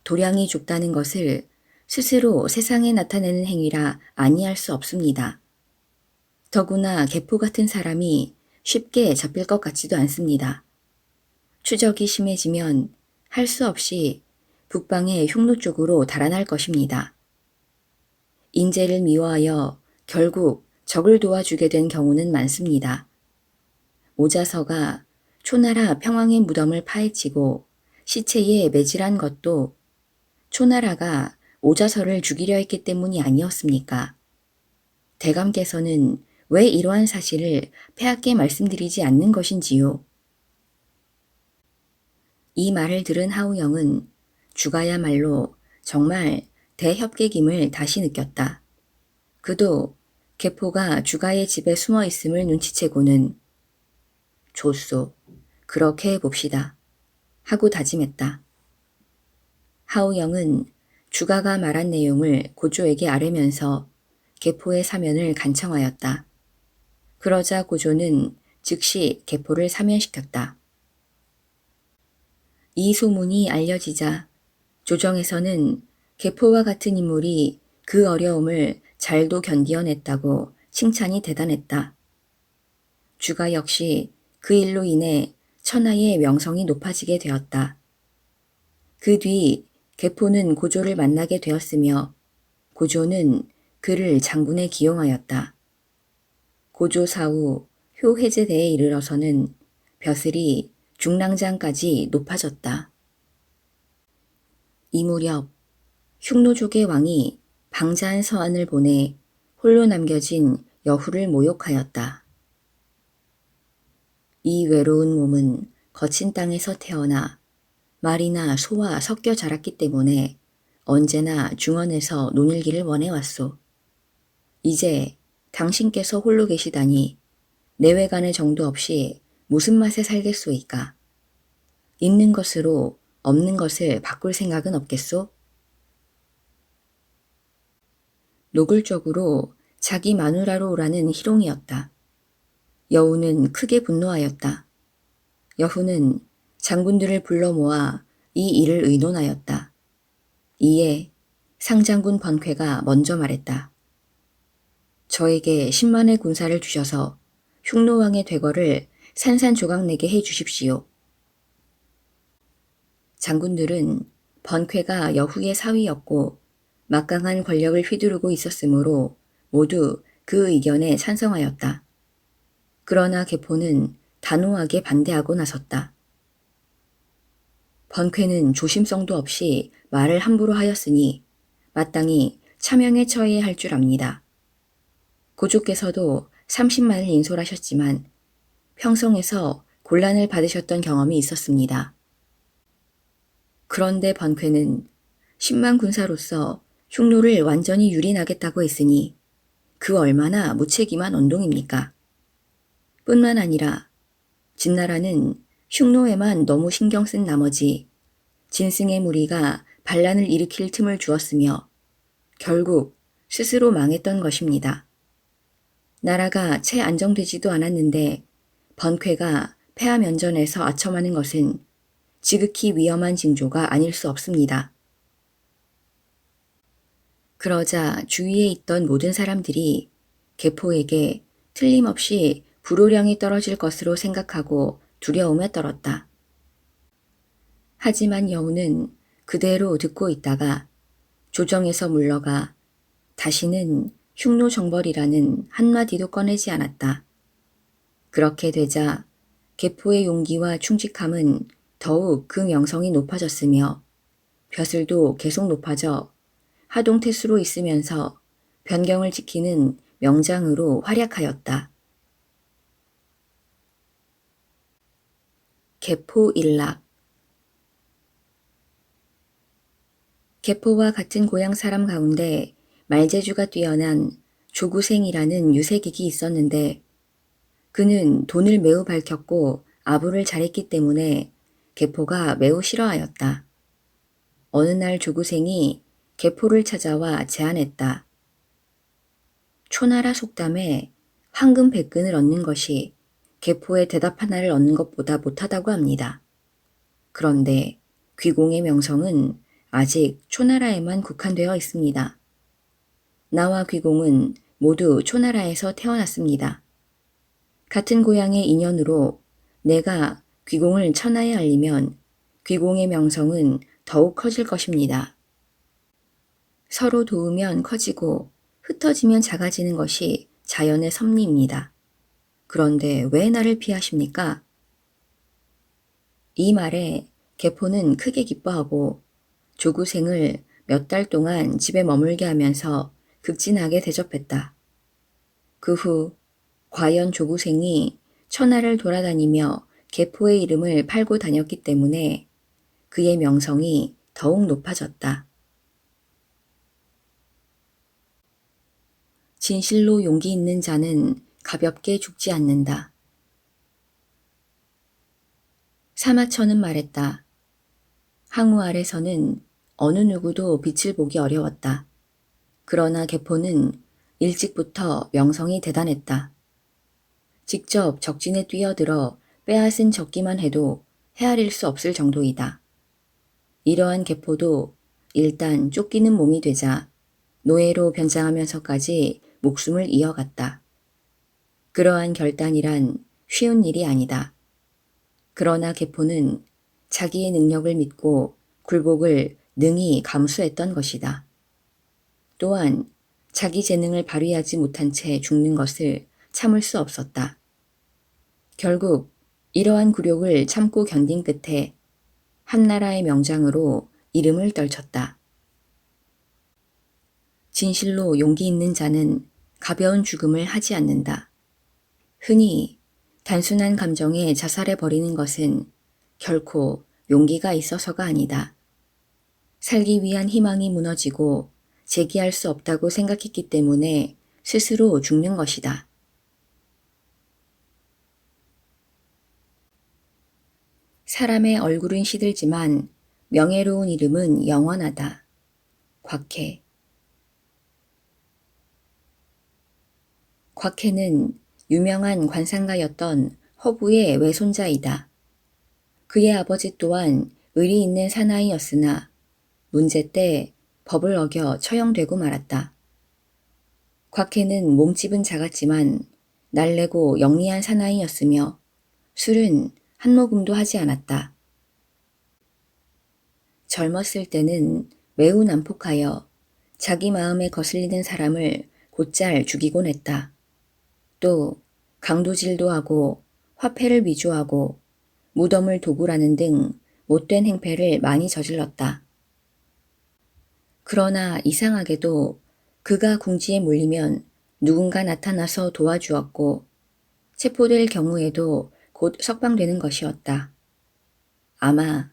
도량이 좁다는 것을 스스로 세상에 나타내는 행위라 아니할 수 없습니다. 더구나 개포 같은 사람이 쉽게 잡힐 것 같지도 않습니다. 추적이 심해지면 할 수 없이 북방의 흉노 쪽으로 달아날 것입니다. 인재를 미워하여 결국 적을 도와주게 된 경우는 많습니다. 오자서가 초나라 평왕의 무덤을 파헤치고 시체에 매질한 것도 초나라가 오자서를 죽이려 했기 때문이 아니었습니까? 대감께서는 왜 이러한 사실을 폐하께 말씀드리지 않는 것인지요? 이 말을 들은 하우영은 주가야말로 정말 대협객임을 다시 느꼈다. 그도 개포가 주가의 집에 숨어 있음을 눈치채고는 좋소, 그렇게 해봅시다 하고 다짐했다. 하우영은 주가가 말한 내용을 고조에게 아뢰면서 개포의 사면을 간청하였다. 그러자 고조는 즉시 개포를 사면시켰다. 이 소문이 알려지자 조정에서는 개포와 같은 인물이 그 어려움을 잘도 견디어냈다고 칭찬이 대단했다. 주가 역시 그 일로 인해 천하의 명성이 높아지게 되었다. 그 뒤 개포는 고조를 만나게 되었으며 고조는 그를 장군에 기용하였다. 고조 사후 효해제대에 이르러서는 벼슬이 중랑장까지 높아졌다. 이 무렵 흉노족의 왕이 방자한 서한을 보내 홀로 남겨진 여후를 모욕하였다. 이 외로운 몸은 거친 땅에서 태어나 말이나 소와 섞여 자랐기 때문에 언제나 중원에서 논일기를 원해왔소. 이제 당신께서 홀로 계시다니 내외간의 정도 없이 무슨 맛에 살겠소이까? 있는 것으로 없는 것을 바꿀 생각은 없겠소? 노골적으로 자기 마누라로 오라는 희롱이었다. 여우는 크게 분노하였다. 여후는 장군들을 불러 모아 이 일을 의논하였다. 이에 상장군 번쾌가 먼저 말했다. 저에게 10만의 군사를 주셔서 흉노왕의 되거를 산산조각 내게 해 주십시오. 장군들은 번쾌가 여후의 사위였고 막강한 권력을 휘두르고 있었으므로 모두 그 의견에 찬성하였다. 그러나 개포는 단호하게 반대하고 나섰다. 번쾌는 조심성도 없이 말을 함부로 하였으니 마땅히 차명에 처해야 할 줄 압니다. 고조께서도 30만을 인솔하셨지만 평성에서 곤란을 받으셨던 경험이 있었습니다. 그런데 번쾌는 10만 군사로서 흉노를 완전히 유린하겠다고 했으니 그 얼마나 무책임한 언동입니까? 뿐만 아니라 진나라는 흉노에만 너무 신경 쓴 나머지 진승의 무리가 반란을 일으킬 틈을 주었으며 결국 스스로 망했던 것입니다. 나라가 채 안정되지도 않았는데 번쾌가 폐하 면전에서 아첨하는 것은 지극히 위험한 징조가 아닐 수 없습니다. 그러자 주위에 있던 모든 사람들이 개포에게 틀림없이 불호령이 떨어질 것으로 생각하고 두려움에 떨었다. 하지만 여우는 그대로 듣고 있다가 조정에서 물러가 다시는 흉노정벌이라는 한마디도 꺼내지 않았다. 그렇게 되자 개포의 용기와 충직함은 더욱 그 명성이 높아졌으며 벼슬도 계속 높아져 하동태수로 있으면서 변경을 지키는 명장으로 활약하였다. 개포일락. 개포와 같은 고향 사람 가운데 말재주가 뛰어난 조구생이라는 유색익이 있었는데 그는 돈을 매우 밝혔고 아부를 잘했기 때문에 개포가 매우 싫어하였다. 어느 날 조구생이 개포를 찾아와 제안했다. 초나라 속담에 황금 100근을 얻는 것이 개포에 대답 하나를 얻는 것보다 못하다고 합니다. 그런데 귀공의 명성은 아직 초나라에만 국한되어 있습니다. 나와 귀공은 모두 초나라에서 태어났습니다. 같은 고향의 인연으로 내가 귀공을 천하에 알리면 귀공의 명성은 더욱 커질 것입니다. 서로 도우면 커지고 흩어지면 작아지는 것이 자연의 섭리입니다. 그런데 왜 나를 피하십니까? 이 말에 개포는 크게 기뻐하고 조구생을 몇 달 동안 집에 머물게 하면서 극진하게 대접했다. 그 후 과연 조구생이 천하를 돌아다니며 개포의 이름을 팔고 다녔기 때문에 그의 명성이 더욱 높아졌다. 진실로 용기 있는 자는 가볍게 죽지 않는다. 사마천은 말했다. 항우 아래서는 어느 누구도 빛을 보기 어려웠다. 그러나 개포는 일찍부터 명성이 대단했다. 직접 적진에 뛰어들어 빼앗은 적기만 해도 헤아릴 수 없을 정도이다. 이러한 개포도 일단 쫓기는 몸이 되자 노예로 변장하면서까지 목숨을 이어갔다. 그러한 결단이란 쉬운 일이 아니다. 그러나 개포는 자기의 능력을 믿고 굴복을 능히 감수했던 것이다. 또한 자기 재능을 발휘하지 못한 채 죽는 것을 참을 수 없었다. 결국 이러한 굴욕을 참고 견딘 끝에 한나라의 명장으로 이름을 떨쳤다. 진실로 용기 있는 자는 가벼운 죽음을 하지 않는다. 흔히 단순한 감정에 자살해버리는 것은 결코 용기가 있어서가 아니다. 살기 위한 희망이 무너지고 재기할 수 없다고 생각했기 때문에 스스로 죽는 것이다. 사람의 얼굴은 시들지만 명예로운 이름은 영원하다. 곽해. 곽해는 유명한 관상가였던 허부의 외손자이다. 그의 아버지 또한 의리 있는 사나이였으나 문제 때 법을 어겨 처형되고 말았다. 곽해는 몸집은 작았지만 날래고 영리한 사나이였으며 술은 한 모금도 하지 않았다. 젊었을 때는 매우 난폭하여 자기 마음에 거슬리는 사람을 곧잘 죽이곤 했다. 또 강도질도 하고 화폐를 위조하고 무덤을 도굴하는 등 못된 행패를 많이 저질렀다. 그러나 이상하게도 그가 궁지에 몰리면 누군가 나타나서 도와주었고 체포될 경우에도 곧 석방되는 것이었다. 아마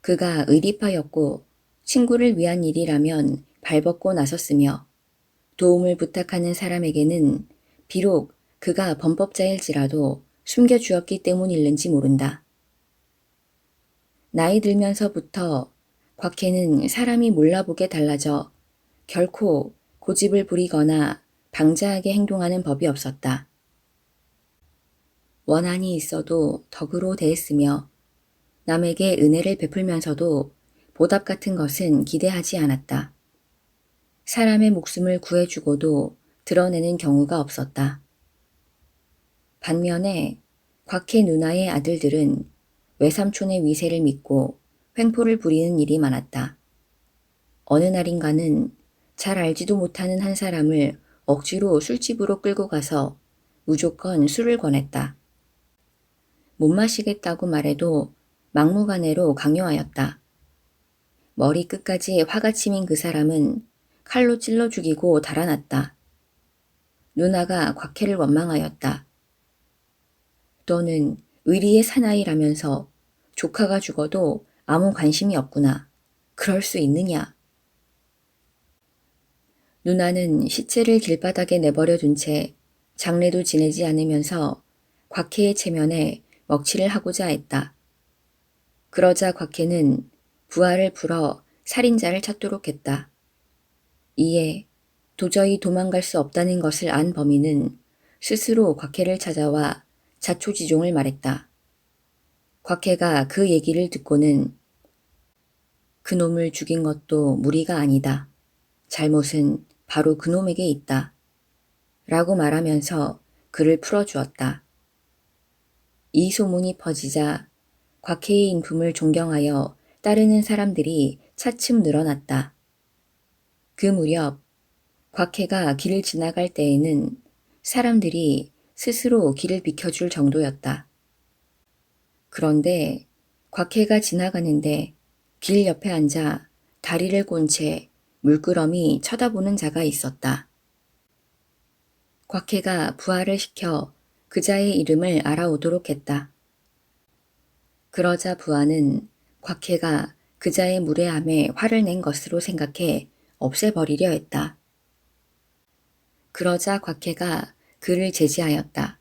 그가 의리파였고 친구를 위한 일이라면 발벗고 나섰으며 도움을 부탁하는 사람에게는 비록 그가 범법자일지라도 숨겨주었기 때문일는지 모른다. 나이 들면서부터 곽해는 사람이 몰라보게 달라져 결코 고집을 부리거나 방자하게 행동하는 법이 없었다. 원한이 있어도 덕으로 대했으며 남에게 은혜를 베풀면서도 보답 같은 것은 기대하지 않았다. 사람의 목숨을 구해주고도 드러내는 경우가 없었다. 반면에 곽해 누나의 아들들은 외삼촌의 위세를 믿고 횡포를 부리는 일이 많았다. 어느 날인가는 잘 알지도 못하는 한 사람을 억지로 술집으로 끌고 가서 무조건 술을 권했다. 못 마시겠다고 말해도 막무가내로 강요하였다. 머리 끝까지 화가 치민 그 사람은 칼로 찔러 죽이고 달아났다. 누나가 곽해를 원망하였다. 너는 의리의 사나이라면서 조카가 죽어도 아무 관심이 없구나. 그럴 수 있느냐? 누나는 시체를 길바닥에 내버려 둔 채 장례도 지내지 않으면서 곽해의 체면에 먹칠을 하고자 했다. 그러자 곽해는 부하를 풀어 살인자를 찾도록 했다. 이에 도저히 도망갈 수 없다는 것을 안 범인은 스스로 곽해를 찾아와 자초지종을 말했다. 곽해가 그 얘기를 듣고는 그놈을 죽인 것도 무리가 아니다. 잘못은 바로 그놈에게 있다. 라고 말하면서 그를 풀어주었다. 이 소문이 퍼지자 곽해의 인품을 존경하여 따르는 사람들이 차츰 늘어났다. 그 무렵 곽해가 길을 지나갈 때에는 사람들이 스스로 길을 비켜줄 정도였다. 그런데 곽해가 지나가는데 길 옆에 앉아 다리를 꼰 채 물끄러미 쳐다보는 자가 있었다. 곽해가 부하를 시켜 그자의 이름을 알아오도록 했다. 그러자 부하는 곽해가 그자의 무례함에 화를 낸 것으로 생각해 없애버리려 했다. 그러자 곽해가 그를 제지하였다.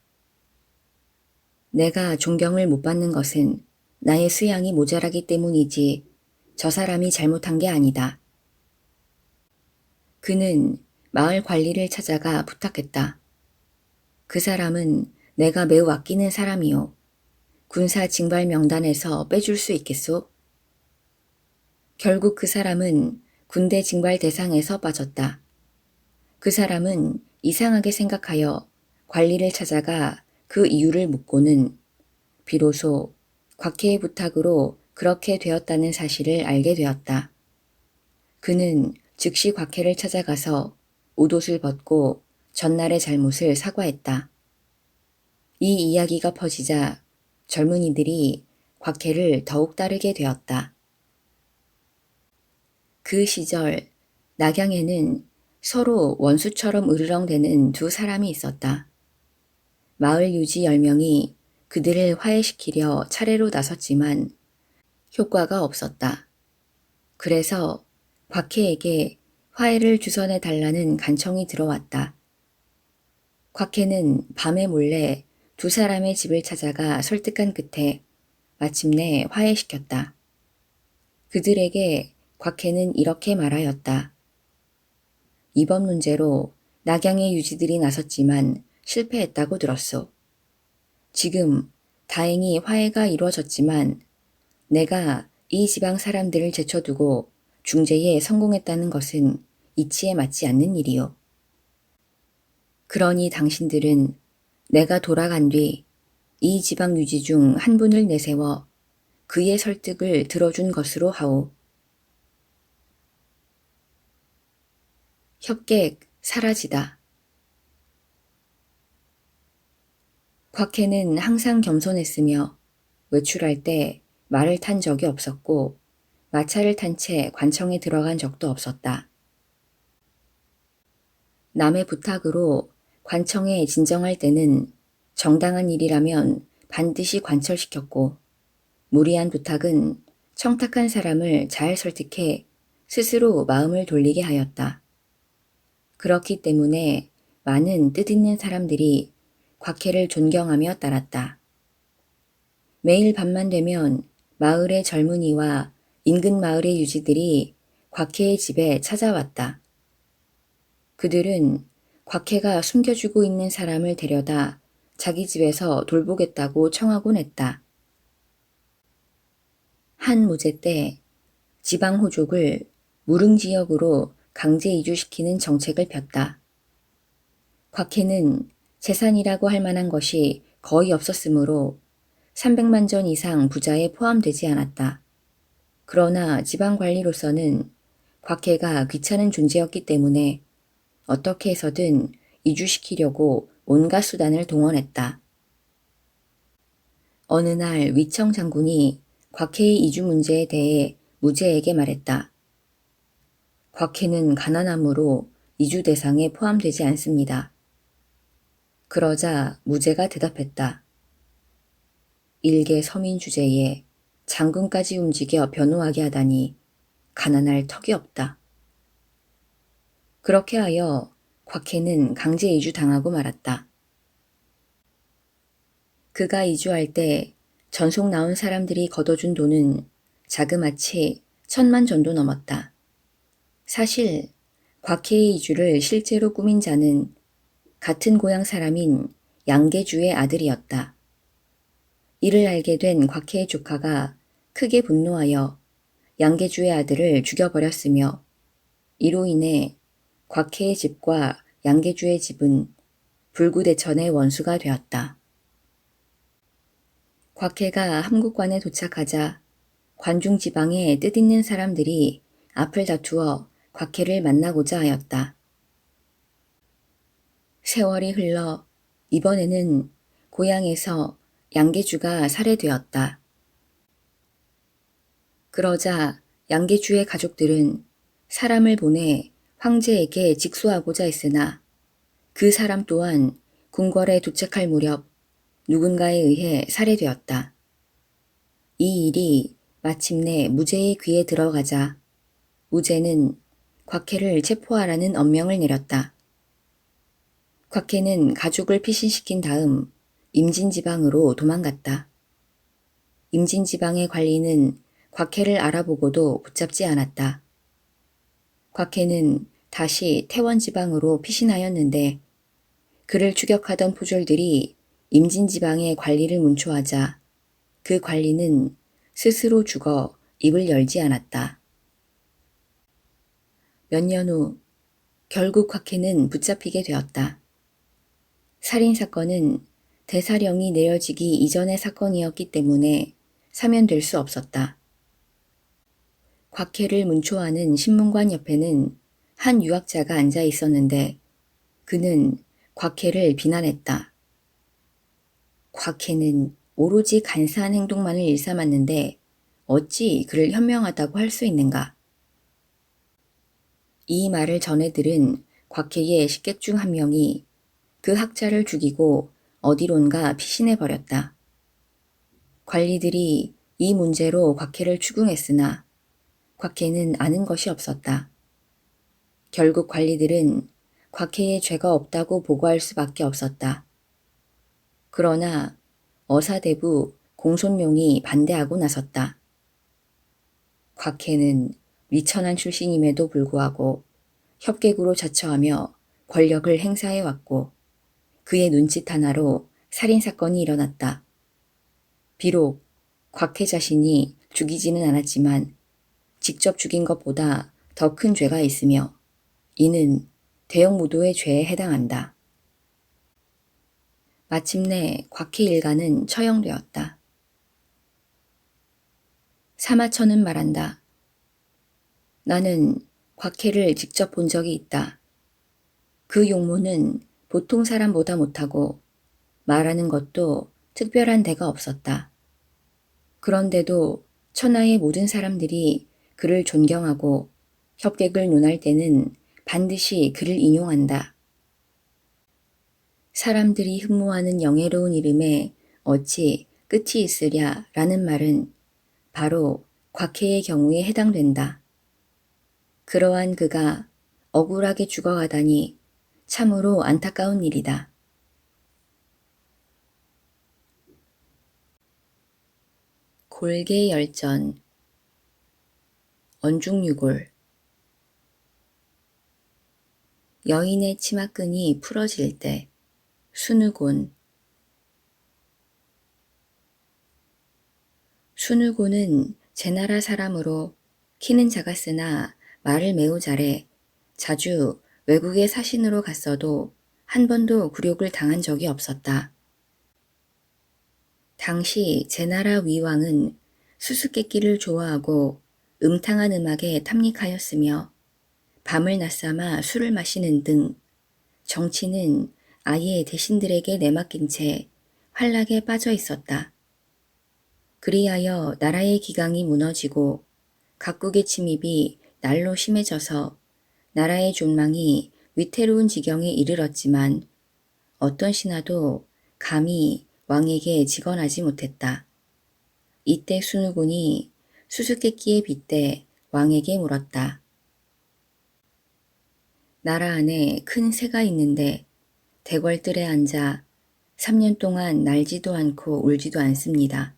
내가 존경을 못 받는 것은 나의 수양이 모자라기 때문이지 저 사람이 잘못한 게 아니다. 그는 마을 관리를 찾아가 부탁했다. 그 사람은 내가 매우 아끼는 사람이요. 군사 징발 명단에서 빼줄 수 있겠소? 결국 그 사람은 군대 징발 대상에서 빠졌다. 그 사람은 이상하게 생각하여 관리를 찾아가 그 이유를 묻고는 비로소 곽해의 부탁으로 그렇게 되었다는 사실을 알게 되었다. 그는 즉시 곽해를 찾아가서 옷옷을 벗고 전날의 잘못을 사과했다. 이 이야기가 퍼지자 젊은이들이 곽해를 더욱 따르게 되었다. 그 시절 낙양에는 서로 원수처럼 으르렁대는 두 사람이 있었다. 마을 유지 10명이 그들을 화해시키려 차례로 나섰지만 효과가 없었다. 그래서 곽해에게 화해를 주선해 달라는 간청이 들어왔다. 곽해는 밤에 몰래 두 사람의 집을 찾아가 설득한 끝에 마침내 화해시켰다. 그들에게 곽해는 이렇게 말하였다. 이번 문제로 낙양의 유지들이 나섰지만 실패했다고 들었소. 지금 다행히 화해가 이루어졌지만 내가 이 지방 사람들을 제쳐두고 중재에 성공했다는 것은 이치에 맞지 않는 일이요. 그러니 당신들은 내가 돌아간 뒤 이 지방 유지 중 한 분을 내세워 그의 설득을 들어준 것으로 하오. 협객 사라지다. 곽해는 항상 겸손했으며 외출할 때 말을 탄 적이 없었고 마차를 탄 채 관청에 들어간 적도 없었다. 남의 부탁으로 관청에 진정할 때는 정당한 일이라면 반드시 관철시켰고 무리한 부탁은 청탁한 사람을 잘 설득해 스스로 마음을 돌리게 하였다. 그렇기 때문에 많은 뜻있는 사람들이 곽해를 존경하며 따랐다. 매일 밤만 되면 마을의 젊은이와 인근 마을의 유지들이 곽해의 집에 찾아왔다. 그들은 곽해가 숨겨주고 있는 사람을 데려다 자기 집에서 돌보겠다고 청하곤 했다. 한 무제 때 지방 호족을 무릉 지역으로 강제 이주시키는 정책을 폈다. 곽해는 재산이라고 할 만한 것이 거의 없었으므로 300만 전 이상 부자에 포함되지 않았다. 그러나 지방관리로서는 곽해가 귀찮은 존재였기 때문에 어떻게 해서든 이주시키려고 온갖 수단을 동원했다. 어느 날 위청 장군이 곽해의 이주 문제에 대해 무제에게 말했다. 곽해는 가난함으로 이주 대상에 포함되지 않습니다. 그러자 무제가 대답했다. 일개 서민 주제에 장군까지 움직여 변호하게 하다니 가난할 턱이 없다. 그렇게 하여 곽해는 강제 이주당하고 말았다. 그가 이주할 때 전속 나온 사람들이 걷어준 돈은 자그마치 1,000만 전도 넘었다. 사실 곽해의 이주를 실제로 꾸민 자는 같은 고향 사람인 양계주의 아들이었다. 이를 알게 된 곽해의 조카가 크게 분노하여 양계주의 아들을 죽여버렸으며 이로 인해 곽해의 집과 양계주의 집은 불구대천의 원수가 되었다. 곽해가 함국관에 도착하자 관중 지방의 뜻있는 사람들이 앞을 다투어 곽해를 만나고자 하였다. 세월이 흘러 이번에는 고향에서 양계주가 살해되었다. 그러자 양계주의 가족들은 사람을 보내 황제에게 직소하고자 했으나 그 사람 또한 궁궐에 도착할 무렵 누군가에 의해 살해되었다. 이 일이 마침내 무제의 귀에 들어가자 무제는 곽해를 체포하라는 엄명을 내렸다. 곽해는 가족을 피신시킨 다음 임진지방으로 도망갔다. 임진지방의 관리는 곽해를 알아보고도 붙잡지 않았다. 곽해는 다시 태원지방으로 피신하였는데 그를 추격하던 포졸들이 임진지방의 관리를 문초하자 그 관리는 스스로 죽어 입을 열지 않았다. 몇 년 후 결국 곽해는 붙잡히게 되었다. 살인사건은 대사령이 내려지기 이전의 사건이었기 때문에 사면될 수 없었다. 곽해를 문초하는 신문관 옆에는 한 유학자가 앉아 있었는데 그는 곽해를 비난했다. 곽해는 오로지 간사한 행동만을 일삼았는데 어찌 그를 현명하다고 할 수 있는가? 이 말을 전해 들은 곽해의 식객 중 한 명이 그 학자를 죽이고 어디론가 피신해 버렸다. 관리들이 이 문제로 곽해를 추궁했으나 곽해는 아는 것이 없었다. 결국 관리들은 곽해에 죄가 없다고 보고할 수밖에 없었다. 그러나 어사대부 공손룡이 반대하고 나섰다. 곽해는 위천한 출신임에도 불구하고 협객으로 자처하며 권력을 행사해왔고 그의 눈짓 하나로 살인사건이 일어났다. 비록 곽해 자신이 죽이지는 않았지만 직접 죽인 것보다 더 큰 죄가 있으며 이는 대형 무도의 죄에 해당한다. 마침내 곽해 일가는 처형되었다. 사마천은 말한다. 나는 곽해를 직접 본 적이 있다. 그 용모는 보통 사람보다 못하고 말하는 것도 특별한 데가 없었다. 그런데도 천하의 모든 사람들이 그를 존경하고 협객을 논할 때는 반드시 그를 인용한다. 사람들이 흠모하는 영예로운 이름에 어찌 끝이 있으랴 라는 말은 바로 곽해의 경우에 해당된다. 그러한 그가 억울하게 죽어가다니 참으로 안타까운 일이다. 골계열전 언중유골 여인의 치마끈이 풀어질 때 순우곤 순우곤은 제나라 사람으로 키는 작았으나 말을 매우 잘해 자주 외국에 사신으로 갔어도 한 번도 굴욕을 당한 적이 없었다. 당시 제나라 위왕은 수수께끼를 좋아하고 음탕한 음악에 탐닉하였으며 밤을 낮삼아 술을 마시는 등 정치는 아예 대신들에게 내맡긴 채 활락에 빠져 있었다. 그리하여 나라의 기강이 무너지고 각국의 침입이 날로 심해져서 나라의 존망이 위태로운 지경에 이르렀지만 어떤 신하도 감히 왕에게 직언하지 못했다. 이때 순우군이 수수께끼에 빗대 왕에게 물었다. 나라 안에 큰 새가 있는데 대궐들에 앉아 3년 동안 날지도 않고 울지도 않습니다.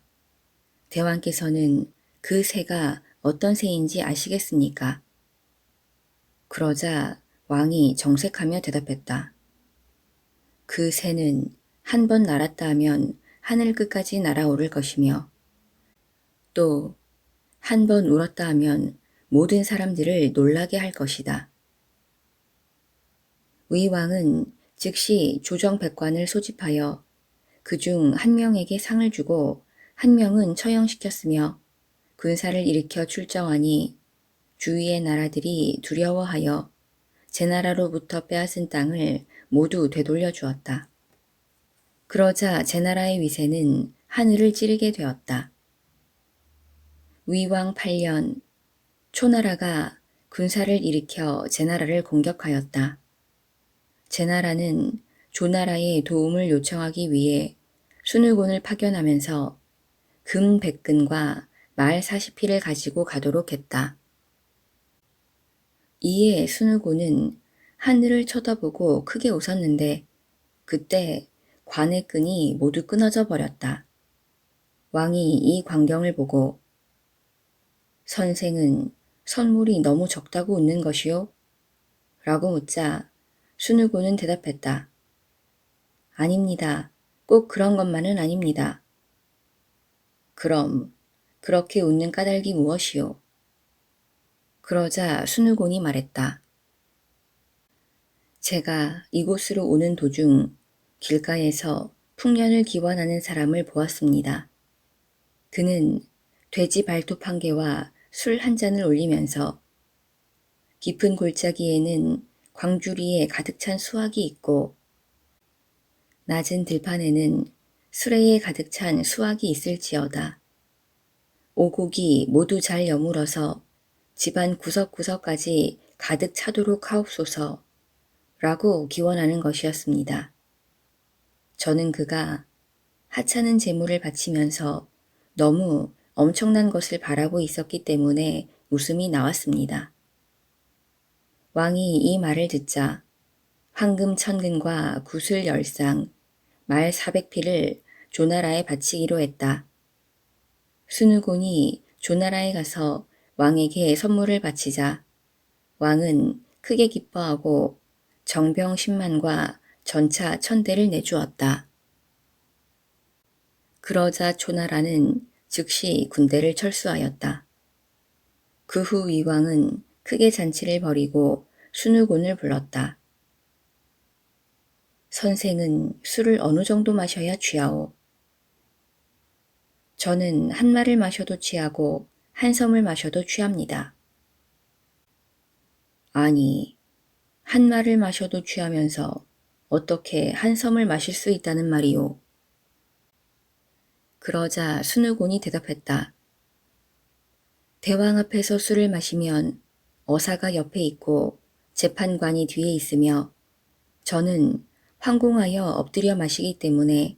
대왕께서는 그 새가 어떤 새인지 아시겠습니까? 그러자 왕이 정색하며 대답했다. 그 새는 한 번 날았다 하면 하늘 끝까지 날아오를 것이며 또 한 번 울었다 하면 모든 사람들을 놀라게 할 것이다. 위왕은 즉시 조정백관을 소집하여 그중 한 명에게 상을 주고 한 명은 처형시켰으며 군사를 일으켜 출정하니 주위의 나라들이 두려워하여 제 나라로부터 빼앗은 땅을 모두 되돌려 주었다. 그러자 제 나라의 위세는 하늘을 찌르게 되었다. 위왕 8년 초나라가 군사를 일으켜 제 나라를 공격하였다. 제 나라는 조나라의 도움을 요청하기 위해 순우군을 파견하면서 금 100근과 말 40匹를 가지고 가도록 했다. 이에 순우군은 하늘을 쳐다보고 크게 웃었는데 그때 관의 끈이 모두 끊어져 버렸다. 왕이 이 광경을 보고 선생은 선물이 너무 적다고 웃는 것이요? 라고 묻자 순우군은 대답했다. 아닙니다. 꼭 그런 것만은 아닙니다. 그럼 그렇게 웃는 까닭이 무엇이요? 그러자 순우군이 말했다. 제가 이곳으로 오는 도중 길가에서 풍년을 기원하는 사람을 보았습니다. 그는 돼지 발톱 1개와 술 1잔을 올리면서 깊은 골짜기에는 광주리에 가득 찬 수확이 있고 낮은 들판에는 수레에 가득 찬 수확이 있을지어다. 오곡이 모두 잘 여물어서 집안 구석구석까지 가득 차도록 하옵소서 라고 기원하는 것이었습니다. 저는 그가 하찮은 재물을 바치면서 너무 엄청난 것을 바라고 있었기 때문에 웃음이 나왔습니다. 왕이 이 말을 듣자 황금 1000근과 구슬 10쌍, 말 400匹를 조나라에 바치기로 했다. 순우군이 조나라에 가서 왕에게 선물을 바치자 왕은 크게 기뻐하고 정병 10만과 전차 1000대를 내주었다. 그러자 조나라는 즉시 군대를 철수하였다. 그 후 위왕은 크게 잔치를 벌이고 순우군을 불렀다. 선생은 술을 어느 정도 마셔야 취하오? 저는 한 말을 마셔도 취하고 한 섬을 마셔도 취합니다. 아니, 한 말을 마셔도 취하면서 어떻게 한 섬을 마실 수 있다는 말이오? 그러자 순우군이 대답했다. 대왕 앞에서 술을 마시면 어사가 옆에 있고 재판관이 뒤에 있으며 저는 황공하여 엎드려 마시기 때문에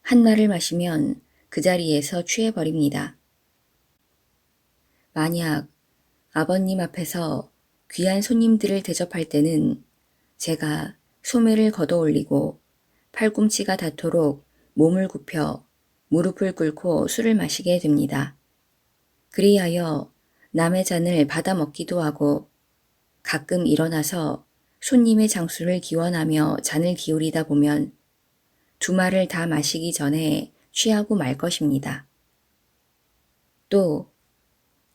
한 말을 마시면 그 자리에서 취해버립니다. 만약 아버님 앞에서 귀한 손님들을 대접할 때는 제가 소매를 걷어 올리고 팔꿈치가 닿도록 몸을 굽혀 무릎을 꿇고 술을 마시게 됩니다. 그리하여 남의 잔을 받아 먹기도 하고 가끔 일어나서 손님의 장수를 기원하며 잔을 기울이다 보면 두 말을 다 마시기 전에 취하고 말 것입니다. 또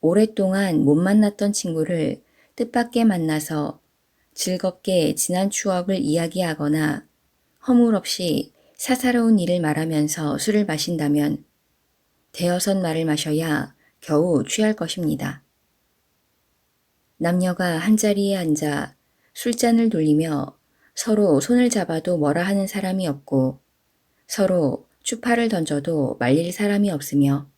오랫동안 못 만났던 친구를 뜻밖의 만나서 즐겁게 지난 추억을 이야기하거나 허물없이 사사로운 일을 말하면서 술을 마신다면 대여섯 말을 마셔야 겨우 취할 것입니다. 남녀가 한자리에 앉아 술잔을 돌리며 서로 손을 잡아도 뭐라 하는 사람이 없고 서로 추파를 던져도 말릴 사람이 없으며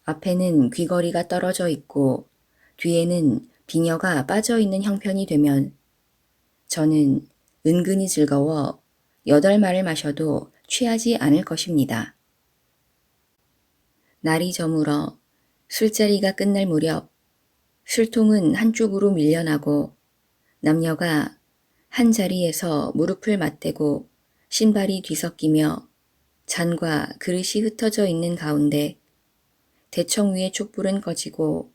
앞에는 귀걸이가 떨어져 있고 뒤에는 비녀가 빠져 있는 형편이 되면 저는 은근히 즐거워 8말을 마셔도 취하지 않을 것입니다. 날이 저물어 술자리가 끝날 무렵 술통은 한쪽으로 밀려나고 남녀가 한 자리에서 무릎을 맞대고 신발이 뒤섞이며 잔과 그릇이 흩어져 있는 가운데 대청 위의 촛불은 꺼지고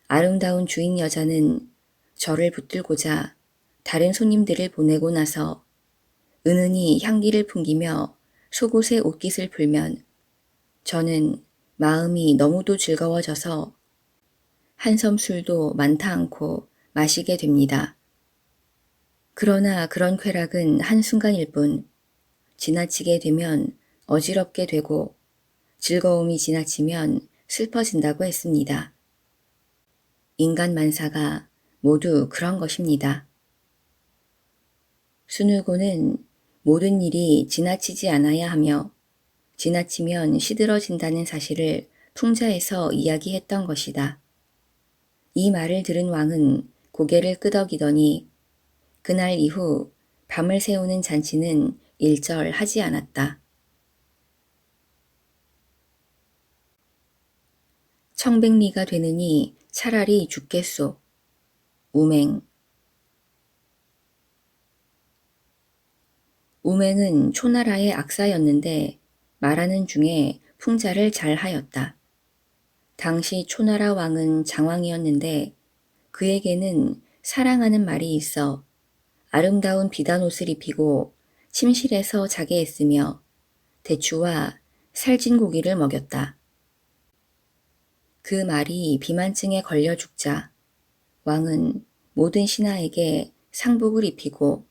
아름다운 주인 여자는 저를 붙들고자 다른 손님들을 보내고 나서 은은히 향기를 풍기며 속옷에 옷깃을 풀면 저는 마음이 너무도 즐거워져서 한섬 술도 많다 않고 마시게 됩니다. 그러나 그런 쾌락은 한순간일 뿐 지나치게 되면 어지럽게 되고 즐거움이 지나치면 슬퍼진다고 했습니다. 인간 만사가 모두 그런 것입니다. 순우고는 모든 일이 지나치지 않아야 하며 지나치면 시들어진다는 사실을 풍자에서 이야기했던 것이다. 이 말을 들은 왕은 고개를 끄덕이더니 그날 이후 밤을 새우는 잔치는 일절 하지 않았다. 청백리가 되느니 차라리 죽겠소. 우맹. 우맹은 초나라의 악사였는데 말하는 중에 풍자를 잘 하였다. 당시 초나라 왕은 장왕이었는데 그에게는 사랑하는 말이 있어 아름다운 비단 옷을 입히고 침실에서 자게 했으며 대추와 살진 고기를 먹였다. 그 말이 비만증에 걸려 죽자 왕은 모든 신하에게 상복을 입히고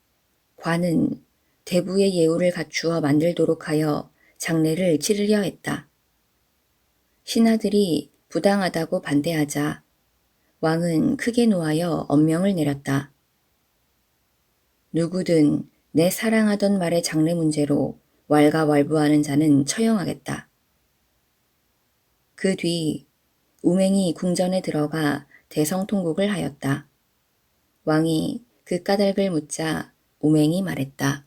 관은 대부의 예우를 갖추어 만들도록 하여 장례를 치르려 했다. 신하들이 부당하다고 반대하자 왕은 크게 노하여 엄명을 내렸다. 누구든 내 사랑하던 말의 장래 문제로 왈가왈부하는 자는 처형하겠다. 그 뒤 우맹이 궁전에 들어가 대성통곡을 하였다. 왕이 그 까닭을 묻자 우맹이 말했다.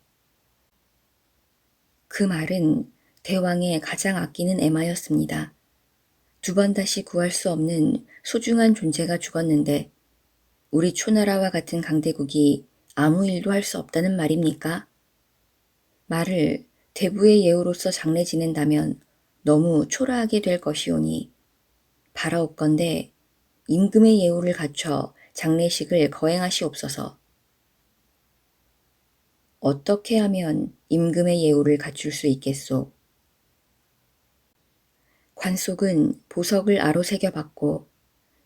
그 말은 대왕의 가장 아끼는 애마였습니다. 2번 다시 구할 수 없는 소중한 존재가 죽었는데 우리 초나라와 같은 강대국이 아무 일도 할 수 없다는 말입니까? 말을 대부의 예우로서 장례 지낸다면 너무 초라하게 될 것이오니 바라옵건대 임금의 예우를 갖춰 장례식을 거행하시옵소서. 어떻게 하면 임금의 예우를 갖출 수 있겠소? 관속은 보석을 아로 새겨받고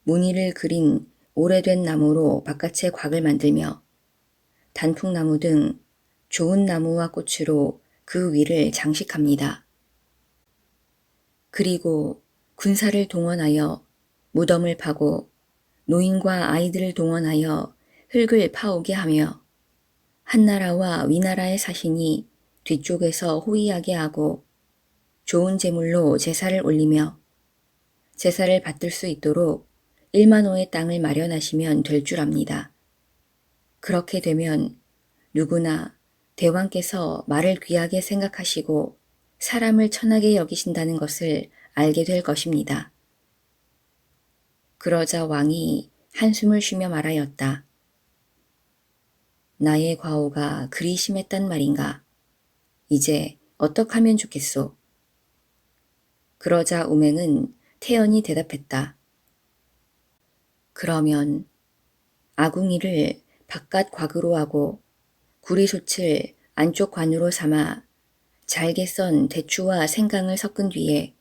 무늬를 그린 오래된 나무로 바깥에 곽을 만들며 단풍나무 등 좋은 나무와 꽃으로 그 위를 장식합니다. 그리고 군사를 동원하여 무덤을 파고 노인과 아이들을 동원하여 흙을 파오게 하며 한나라와 위나라의 사신이 뒤쪽에서 호위하게 하고 좋은 제물로 제사를 올리며 제사를 받들 수 있도록 1만호의 땅을 마련하시면 될 줄 압니다. 그렇게 되면 누구나 대왕께서 말을 귀하게 생각하시고 사람을 천하게 여기신다는 것을 알게 될 것입니다. 그러자 왕이 한숨을 쉬며 말하였다. 나의 과오가 그리 심했단 말인가? 이제 어떡하면 좋겠소? 그러자 우맹은 태연히 대답했다. 그러면 아궁이를 바깥 곽으로 하고 구리솥을 안쪽 관으로 삼아 잘게 썬 대추와 생강을 섞은 뒤에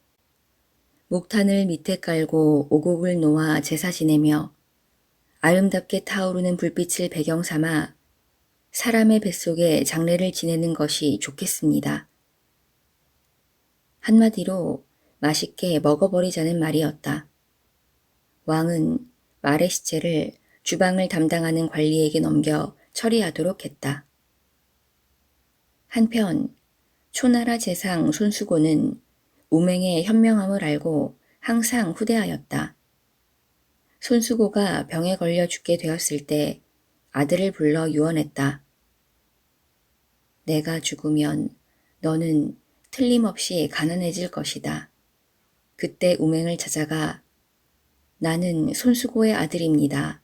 목탄을 밑에 깔고 오곡을 놓아 제사 지내며 아름답게 타오르는 불빛을 배경 삼아 사람의 뱃속에 장례를 지내는 것이 좋겠습니다. 한마디로 맛있게 먹어버리자는 말이었다. 왕은 말의 시체를 주방을 담당하는 관리에게 넘겨 처리하도록 했다. 한편 초나라 재상 손수고는 우맹의 현명함을 알고 항상 후대하였다. 손수고가 병에 걸려 죽게 되었을 때 아들을 불러 유언했다. 내가 죽으면 너는 틀림없이 가난해질 것이다. 그때 우맹을 찾아가 나는 손수고의 아들입니다.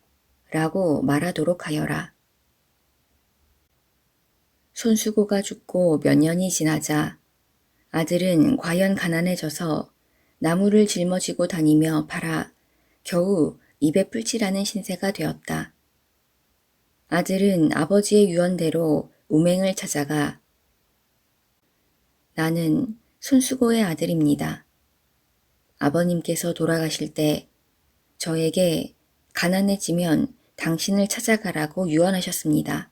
라고 말하도록 하여라. 손수고가 죽고 몇 년이 지나자 아들은 과연 가난해져서 나무를 짊어지고 다니며 팔아 겨우 입에 풀칠하는 신세가 되었다. 아들은 아버지의 유언대로 우맹을 찾아가 나는 손수고의 아들입니다. 아버님께서 돌아가실 때 저에게 가난해지면 당신을 찾아가라고 유언하셨습니다.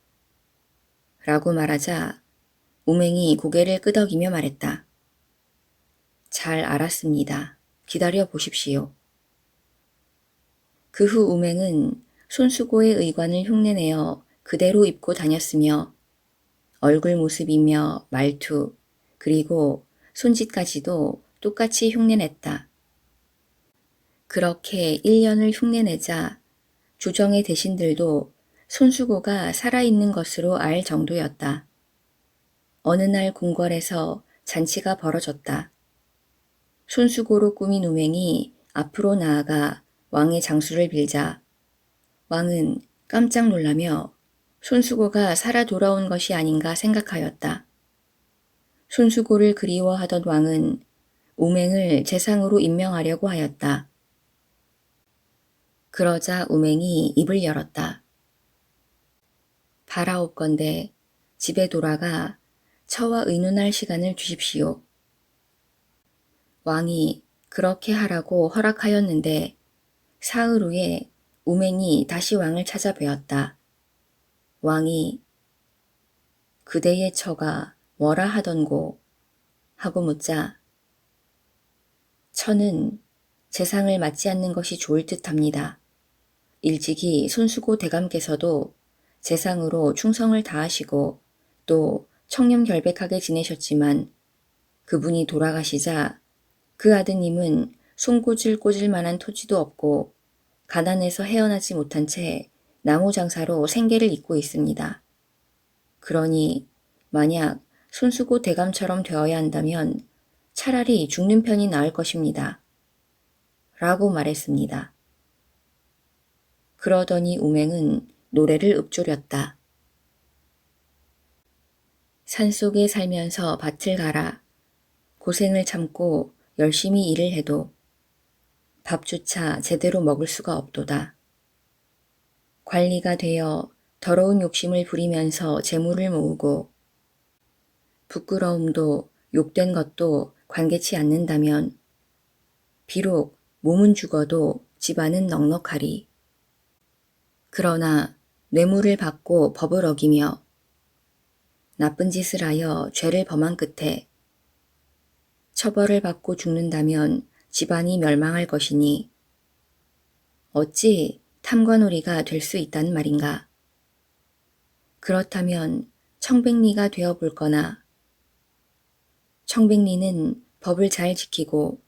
라고 말하자 우맹이 고개를 끄덕이며 말했다. 잘 알았습니다. 기다려 보십시오. 그 후 우맹은 손수고의 의관을 흉내내어 그대로 입고 다녔으며 얼굴 모습이며 말투 그리고 손짓까지도 똑같이 흉내냈다. 그렇게 1년을 흉내내자 조정의 대신들도 손수고가 살아있는 것으로 알 정도였다. 어느 날 궁궐에서 잔치가 벌어졌다. 손수고로 꾸민 우맹이 앞으로 나아가 왕의 장수를 빌자 왕은 깜짝 놀라며 손수고가 살아 돌아온 것이 아닌가 생각하였다. 손수고를 그리워하던 왕은 우맹을 재상으로 임명하려고 하였다. 그러자 우맹이 입을 열었다. 바라옵건대 집에 돌아가 처와 의논할 시간을 주십시오. 왕이 그렇게 하라고 허락하였는데 사흘 후에 우맹이 다시 왕을 찾아뵈었다. 왕이 그대의 처가 뭐라 하던고 하고 묻자 처는 재상을 맞지 않는 것이 좋을 듯합니다. 일찍이 손수고 대감께서도 재상으로 충성을 다하시고 또 청렴결백하게 지내셨지만 그분이 돌아가시자 그 아드님은 송곳을 만한 토지도 없고 가난해서 헤어나지 못한 채 나무 장사로 생계를 잇고 있습니다. 그러니 만약 손수고 대감처럼 되어야 한다면 차라리 죽는 편이 나을 것입니다. 라고 말했습니다. 그러더니 우맹은 노래를 읊조렸다. 산속에 살면서 밭을 갈아 고생을 참고 열심히 일을 해도 밥조차 제대로 먹을 수가 없도다. 관리가 되어 더러운 욕심을 부리면서 재물을 모으고 부끄러움도 욕된 것도 관개치 않는다면 비록 몸은 죽어도 집안은 넉넉하리. 그러나 뇌물을 받고 법을 어기며 나쁜 짓을 하여 죄를 범한 끝에 처벌을 받고 죽는다면 집안이 멸망할 것이니 어찌 탐관오리가 될 수 있단 말인가. 그렇다면 청백리가 되어볼 거나 청백리는 법을 잘 지키고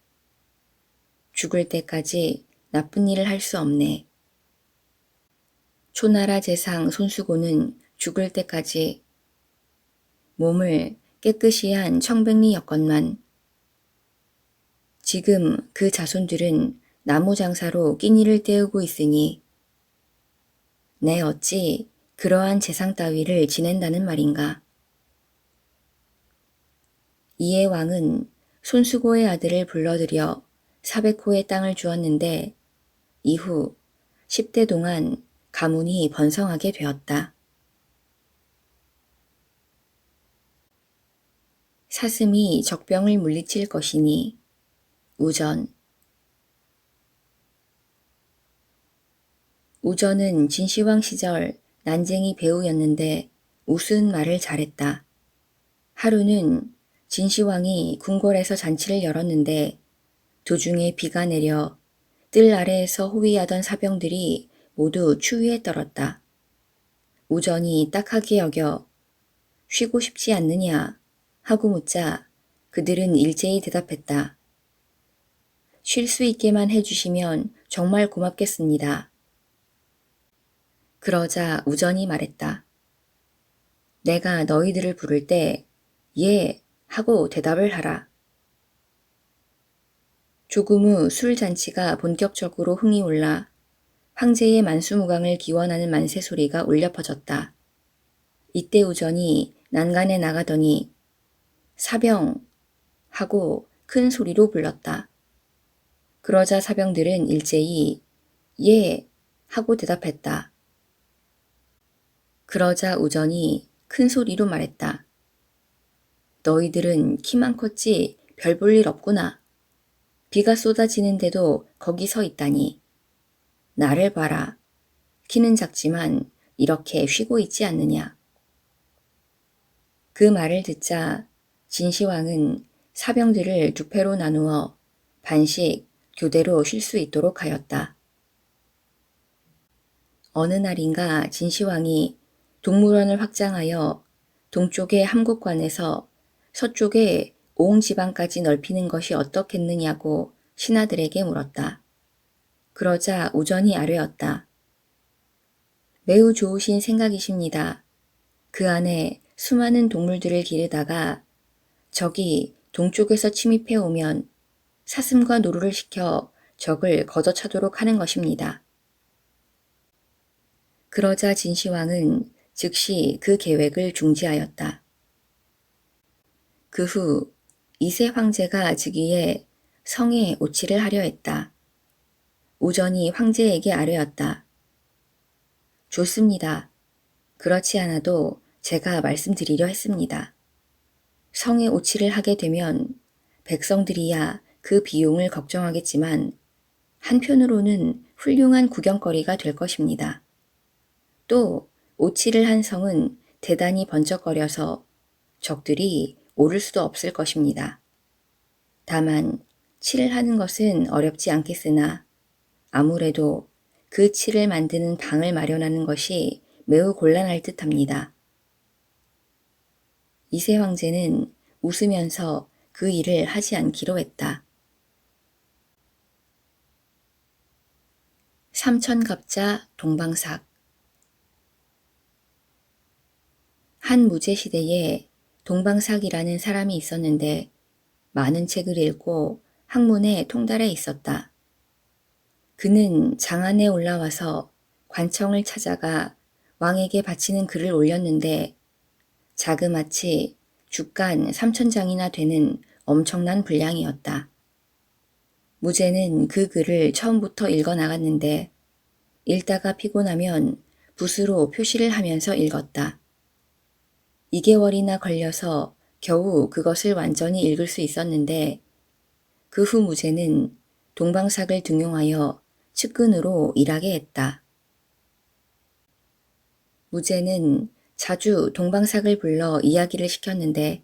죽을 때까지 나쁜 일을 할 수 없네. 초나라 재상 손수고는 죽을 때까지 몸을 깨끗이 한 청백리였건만 지금 그 자손들은 나무 장사로 끼니를 때우고 있으니 내 어찌 그러한 재상 따위를 지낸다는 말인가. 이에 왕은 손수고의 아들을 불러들여 400호의 땅을 주었는데 이후 10대 동안 가문이 번성하게 되었다. 사슴이 적병을 물리칠 것이니 우전. 우전은 진시황 시절 난쟁이 배우였는데 우스운 말을 잘했다. 하루는 진시황이 궁궐에서 잔치를 열었는데 도중에 비가 내려 뜰 아래에서 호위하던 사병들이 모두 추위에 떨었다. 우전이 딱하게 여겨 쉬고 싶지 않느냐 하고 묻자 그들은 일제히 대답했다. 쉴 수 있게만 해주시면 정말 고맙겠습니다. 그러자 우전이 말했다. 내가 너희들을 부를 때 예 하고 대답을 하라. 조금 후 술잔치가 본격적으로 흥이 올라 황제의 만수무강을 기원하는 만세 소리가 울려 퍼졌다. 이때 우전이 난간에 나가더니 사병 하고 큰 소리로 불렀다. 그러자 사병들은 일제히 예 하고 대답했다. 그러자 우전이 큰 소리로 말했다. 너희들은 키만 컸지 별 볼 일 없구나. 비가 쏟아지는데도 거기 서 있다니. 나를 봐라. 키는 작지만 이렇게 쉬고 있지 않느냐. 그 말을 듣자 진시황은 사병들을 두 패로 나누어 반씩 교대로 쉴 수 있도록 하였다. 어느 날인가 진시황이 동물원을 확장하여 동쪽의 함국관에서 서쪽의 옹지방까지 넓히는 것이 어떻겠느냐고 신하들에게 물었다. 그러자 우전이 아뢰었다. 매우 좋으신 생각이십니다. 그 안에 수많은 동물들을 기르다가 적이 동쪽에서 침입해 오면 사슴과 노루를 시켜 적을 걷어차도록 하는 것입니다. 그러자 진시황은 즉시 그 계획을 중지하였다. 그 후 이세 황제가 즉위해 성에 오치를 하려 했다. 우전이 황제에게 아뢰었다. 좋습니다. 그렇지 않아도 제가 말씀드리려 했습니다. 성에 오치를 하게 되면 백성들이야 그 비용을 걱정하겠지만 한편으로는 훌륭한 구경거리가 될 것입니다. 또 오치를 한 성은 대단히 번쩍거려서 적들이 오를 수도 없을 것입니다. 다만 칠을 하는 것은 어렵지 않겠으나 아무래도 그 칠을 만드는 방을 마련하는 것이 매우 곤란할 듯합니다. 이세 황제는 웃으면서 그 일을 하지 않기로 했다. 삼천갑자 동방삭. 한 무제 시대에 동방삭이라는 사람이 있었는데 많은 책을 읽고 학문에 통달해 있었다. 그는 장안에 올라와서 관청을 찾아가 왕에게 바치는 글을 올렸는데 자그마치 주간 3,000장이나 되는 엄청난 분량이었다. 무제는 그 글을 처음부터 읽어 나갔는데 읽다가 피곤하면 붓으로 표시를 하면서 읽었다. 2개월이나 걸려서 겨우 그것을 완전히 읽을 수 있었는데 그 후 무제는 동방삭을 등용하여 측근으로 일하게 했다. 무제는 자주 동방삭을 불러 이야기를 시켰는데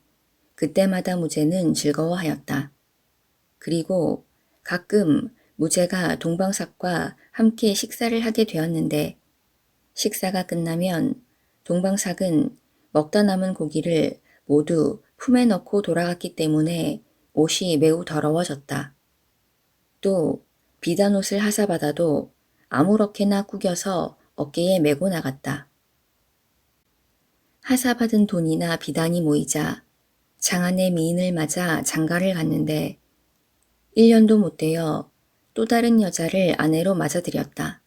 그때마다 무제는 즐거워하였다. 그리고 가끔 무제가 동방삭과 함께 식사를 하게 되었는데 식사가 끝나면 동방삭은 먹다 남은 고기를 모두 품에 넣고 돌아갔기 때문에 옷이 매우 더러워졌다. 또 비단 옷을 하사받아도 아무렇게나 구겨서 어깨에 메고 나갔다. 하사받은 돈이나 비단이 모이자 장안의 미인을 맞아 장가를 갔는데 1년도 못 되어 또 다른 여자를 아내로 맞아들였다.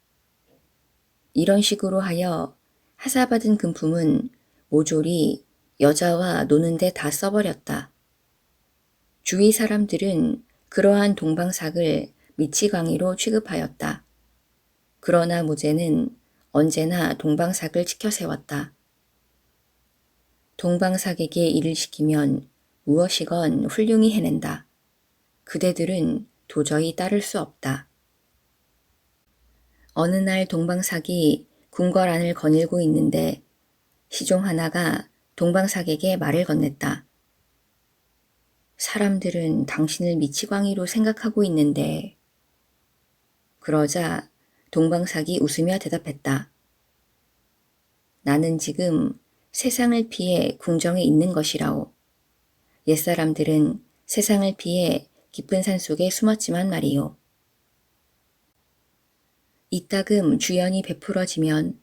이런 식으로 하여 하사받은 금품은 모조리 여자와 노는데 다 써버렸다. 주위 사람들은 그러한 동방삭을 미치광이로 취급하였다. 그러나 무제는 언제나 동방삭을 지켜 세웠다. 동방삭에게 일을 시키면 무엇이건 훌륭히 해낸다. 그대들은 도저히 따를 수 없다. 어느 날 동방삭이 궁궐 안을 거닐고 있는데 시종 하나가 동방삭에게 말을 건넸다. 사람들은 당신을 미치광이로 생각하고 있는데. 그러자 동방삭이 웃으며 대답했다. 나는 지금 세상을 피해 궁정에 있는 것이라오. 옛사람들은 세상을 피해 깊은 산속에 숨었지만 말이요. 이따금 주연이 베풀어지면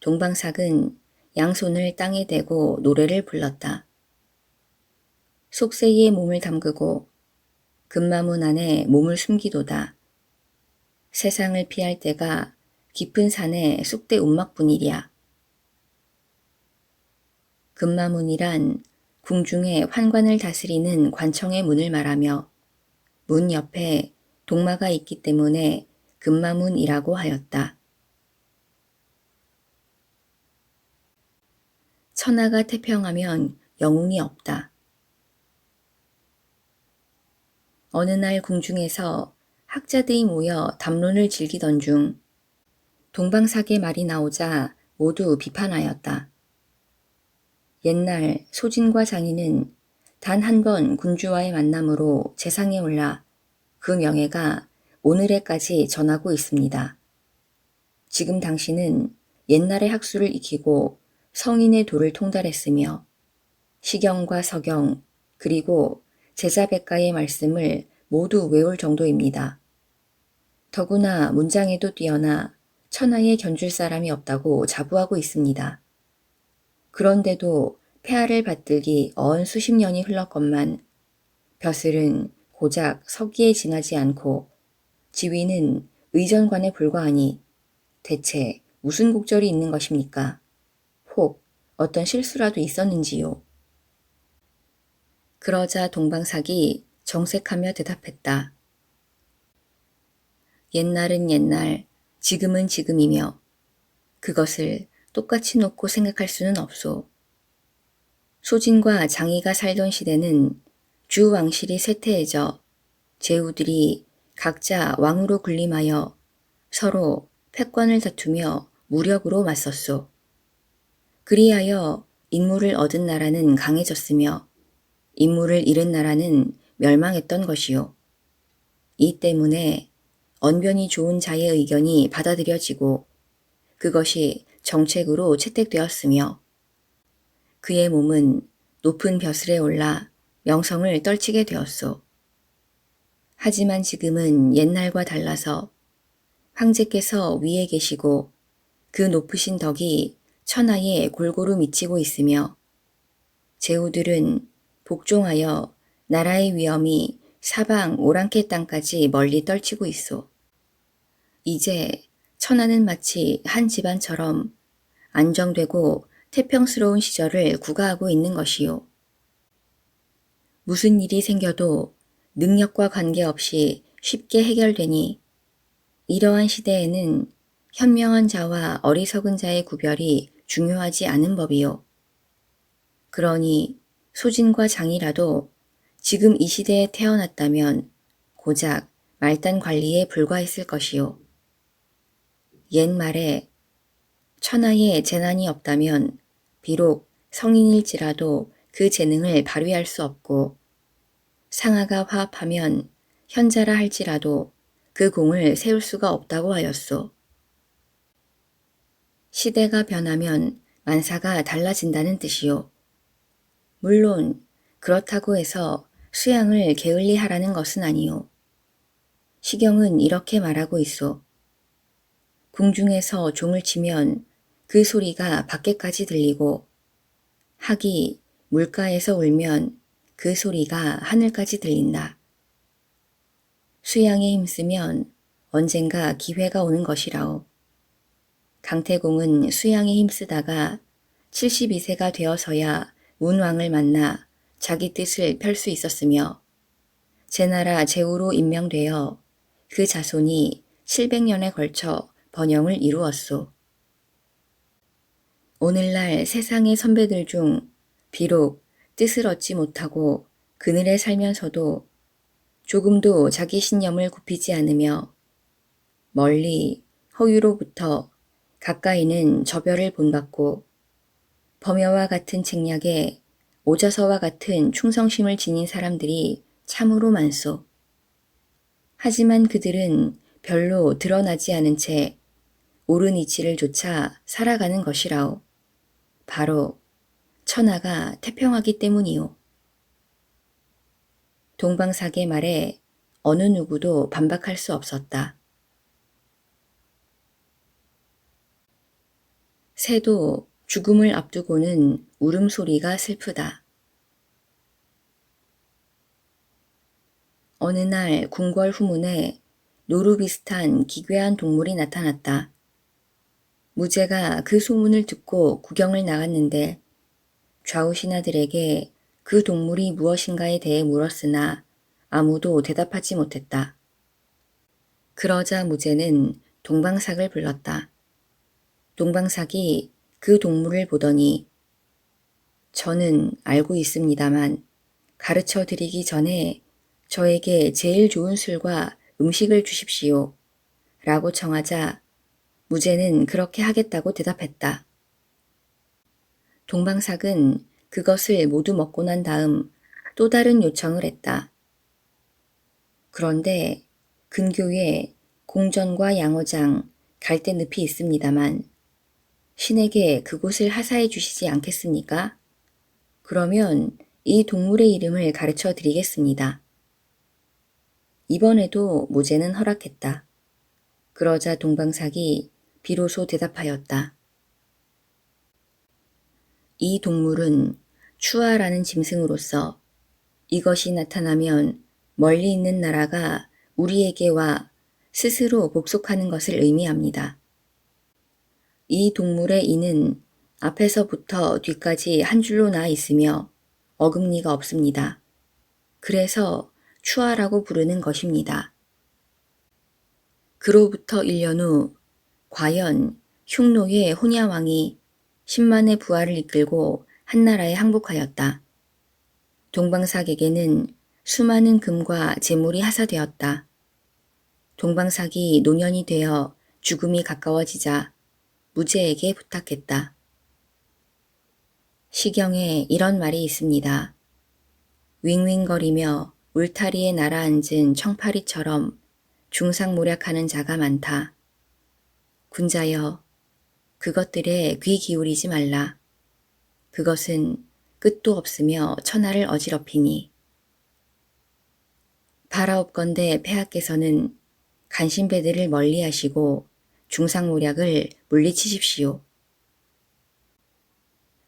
동방삭은 양손을 땅에 대고 노래를 불렀다. 속세이의 몸을 담그고 금마문 안에 몸을 숨기도다. 세상을 피할 때가 깊은 산의 쑥대 움막뿐이랴. 금마문이란 궁중의 환관을 다스리는 관청의 문을 말하며 문 옆에 동마가 있기 때문에 금마문이라고 하였다. 천하가 태평하면 영웅이 없다. 어느 날 궁중에서 학자들이 모여 담론을 즐기던 중 동방삭의 말이 나오자 모두 비판하였다. 옛날 소진과 장인은 단 한 번 군주와의 만남으로 재상에 올라 그 명예가 오늘에까지 전하고 있습니다. 지금 당신은 옛날의 학수를 익히고 성인의 도를 통달했으며 시경과 서경 그리고 제자백가의 말씀을 모두 외울 정도입니다. 더구나 문장에도 뛰어나 천하에 견줄 사람이 없다고 자부하고 있습니다. 그런데도 폐하를 받들기 어언 수십 년이 흘렀건만 벼슬은 고작 서기에 지나지 않고 지위는 의전관에 불과하니 대체 무슨 곡절이 있는 것입니까? 혹 어떤 실수라도 있었는지요? 그러자 동방삭이 정색하며 대답했다. 옛날은 옛날, 지금은 지금이며 그것을 똑같이 놓고 생각할 수는 없소. 소진과 장이가 살던 시대는 주 왕실이 쇠퇴해져 제후들이 각자 왕으로 군림하여 서로 패권을 다투며 무력으로 맞섰소. 그리하여 인물을 얻은 나라는 강해졌으며 인물을 잃은 나라는 멸망했던 것이요. 이 때문에 언변이 좋은 자의 의견이 받아들여지고 그것이 정책으로 채택되었으며 그의 몸은 높은 벼슬에 올라 명성을 떨치게 되었소. 하지만 지금은 옛날과 달라서 황제께서 위에 계시고 그 높으신 덕이 천하에 골고루 미치고 있으며 제후들은 복종하여 나라의 위엄이 사방 오랑캐 땅까지 멀리 떨치고 있소. 이제 천하는 마치 한 집안처럼 안정되고 태평스러운 시절을 구가하고 있는 것이요. 무슨 일이 생겨도 능력과 관계없이 쉽게 해결되니 이러한 시대에는 현명한 자와 어리석은 자의 구별이 중요하지 않은 법이요. 그러니 소진과 장이라도 지금 이 시대에 태어났다면 고작 말단 관리에 불과했을 것이요. 옛말에 천하에 재난이 없다면 비록 성인일지라도 그 재능을 발휘할 수 없고 상하가 화합하면 현자라 할지라도 그 공을 세울 수가 없다고 하였소. 시대가 변하면 만사가 달라진다는 뜻이요. 물론 그렇다고 해서 수양을 게을리 하라는 것은 아니요. 시경은 이렇게 말하고 있소. 궁중에서 종을 치면 그 소리가 밖에까지 들리고 학이 물가에서 울면 그 소리가 하늘까지 들린다. 수양에 힘쓰면 언젠가 기회가 오는 것이라오. 강태공은 수양에 힘쓰다가 72세가 되어서야 문왕을 만나 자기 뜻을 펼 수 있었으며 제나라 제후로 임명되어 그 자손이 700년에 걸쳐 번영을 이루었소. 오늘날 세상의 선배들 중 비록 뜻을 얻지 못하고 그늘에 살면서도 조금도 자기 신념을 굽히지 않으며 멀리 허위로부터 가까이는 저별을 본받고 범여와 같은 책략에 오저서와 같은 충성심을 지닌 사람들이 참으로 많소. 하지만 그들은 별로 드러나지 않은 채 옳은 이치를 좇아 살아가는 것이라오. 바로 천하가 태평하기 때문이오. 동방삭의 말에 어느 누구도 반박할 수 없었다. 새도 죽음을 앞두고는 울음소리가 슬프다. 어느 날 궁궐 후문에 노루 비슷한 기괴한 동물이 나타났다. 무제가 그 소문을 듣고 구경을 나갔는데 좌우 신하들에게 그 동물이 무엇인가에 대해 물었으나 아무도 대답하지 못했다. 그러자 무제는 동방삭을 불렀다. 동방삭이 그 동물을 보더니 저는 알고 있습니다만 가르쳐 드리기 전에 저에게 제일 좋은 술과 음식을 주십시오. 라고 청하자 무제는 그렇게 하겠다고 대답했다. 동방삭은 그것을 모두 먹고 난 다음 또 다른 요청을 했다. 그런데 근교에 공전과 양어장, 갈대늪이 있습니다만 신에게 그곳을 하사해 주시지 않겠습니까? 그러면 이 동물의 이름을 가르쳐 드리겠습니다. 이번에도 모제는 허락했다. 그러자 동방삭이 비로소 대답하였다. 이 동물은 추아라는 짐승으로서 이것이 나타나면 멀리 있는 나라가 우리에게 와 스스로 복속하는 것을 의미합니다. 이 동물의 이는 앞에서부터 뒤까지 한 줄로 나 있으며 어금니가 없습니다. 그래서 추아라고 부르는 것입니다. 그로부터 1년 후 과연 흉노의 혼야왕이 10만의 부하를 이끌고 한나라에 항복하였다. 동방삭에게는 수많은 금과 재물이 하사되었다. 동방삭이 노년이 되어 죽음이 가까워지자 무제에게 부탁했다. 시경에 이런 말이 있습니다. 윙윙거리며 울타리에 날아앉은 청파리처럼 중상모략하는 자가 많다. 군자여, 그것들에 귀 기울이지 말라. 그것은 끝도 없으며 천하를 어지럽히니. 바라옵건대 폐하께서는 간신배들을 멀리하시고 중상모략을 물리치십시오.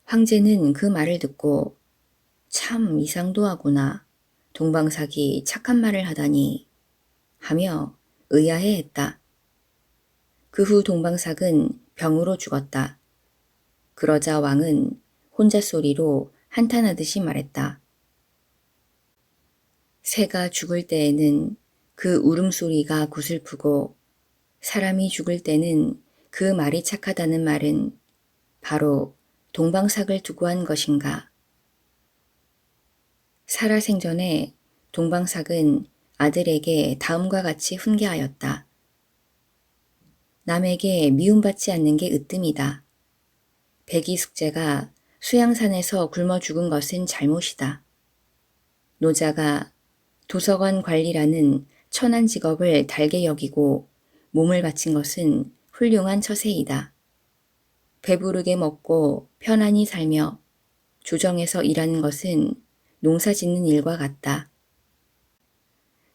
황제는 그 말을 듣고 참 이상도하구나. 동방삭이 착한 말을 하다니 하며 의아해했다. 그 후 동방삭은 병으로 죽었다. 그러자 왕은 혼자 소리로 한탄하듯이 말했다. 새가 죽을 때에는 그 울음소리가 구슬프고 사람이 죽을 때는 그 말이 착하다는 말은 바로 동방삭을 두고 한 것인가. 살아생전에 동방삭은 아들에게 다음과 같이 훈계하였다. 남에게 미움받지 않는 게 으뜸이다. 백이숙제가 수양산에서 굶어 죽은 것은 잘못이다. 노자가 도서관 관리라는 천한 직업을 달게 여기고 몸을 바친 것은 훌륭한 처세이다. 배부르게 먹고 편안히 살며 조정에서 일하는 것은 농사 짓는 일과 같다.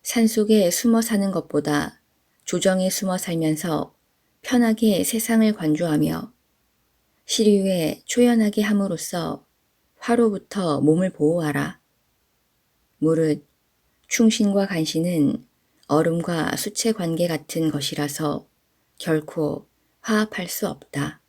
산속에 숨어 사는 것보다 조정에 숨어 살면서 편하게 세상을 관조하며 시류에 초연하게 함으로써 화로부터 몸을 보호하라. 무릇 충신과 간신은 얼음과 수체 관계 같은 것이라서 결코 화합할 수 없다.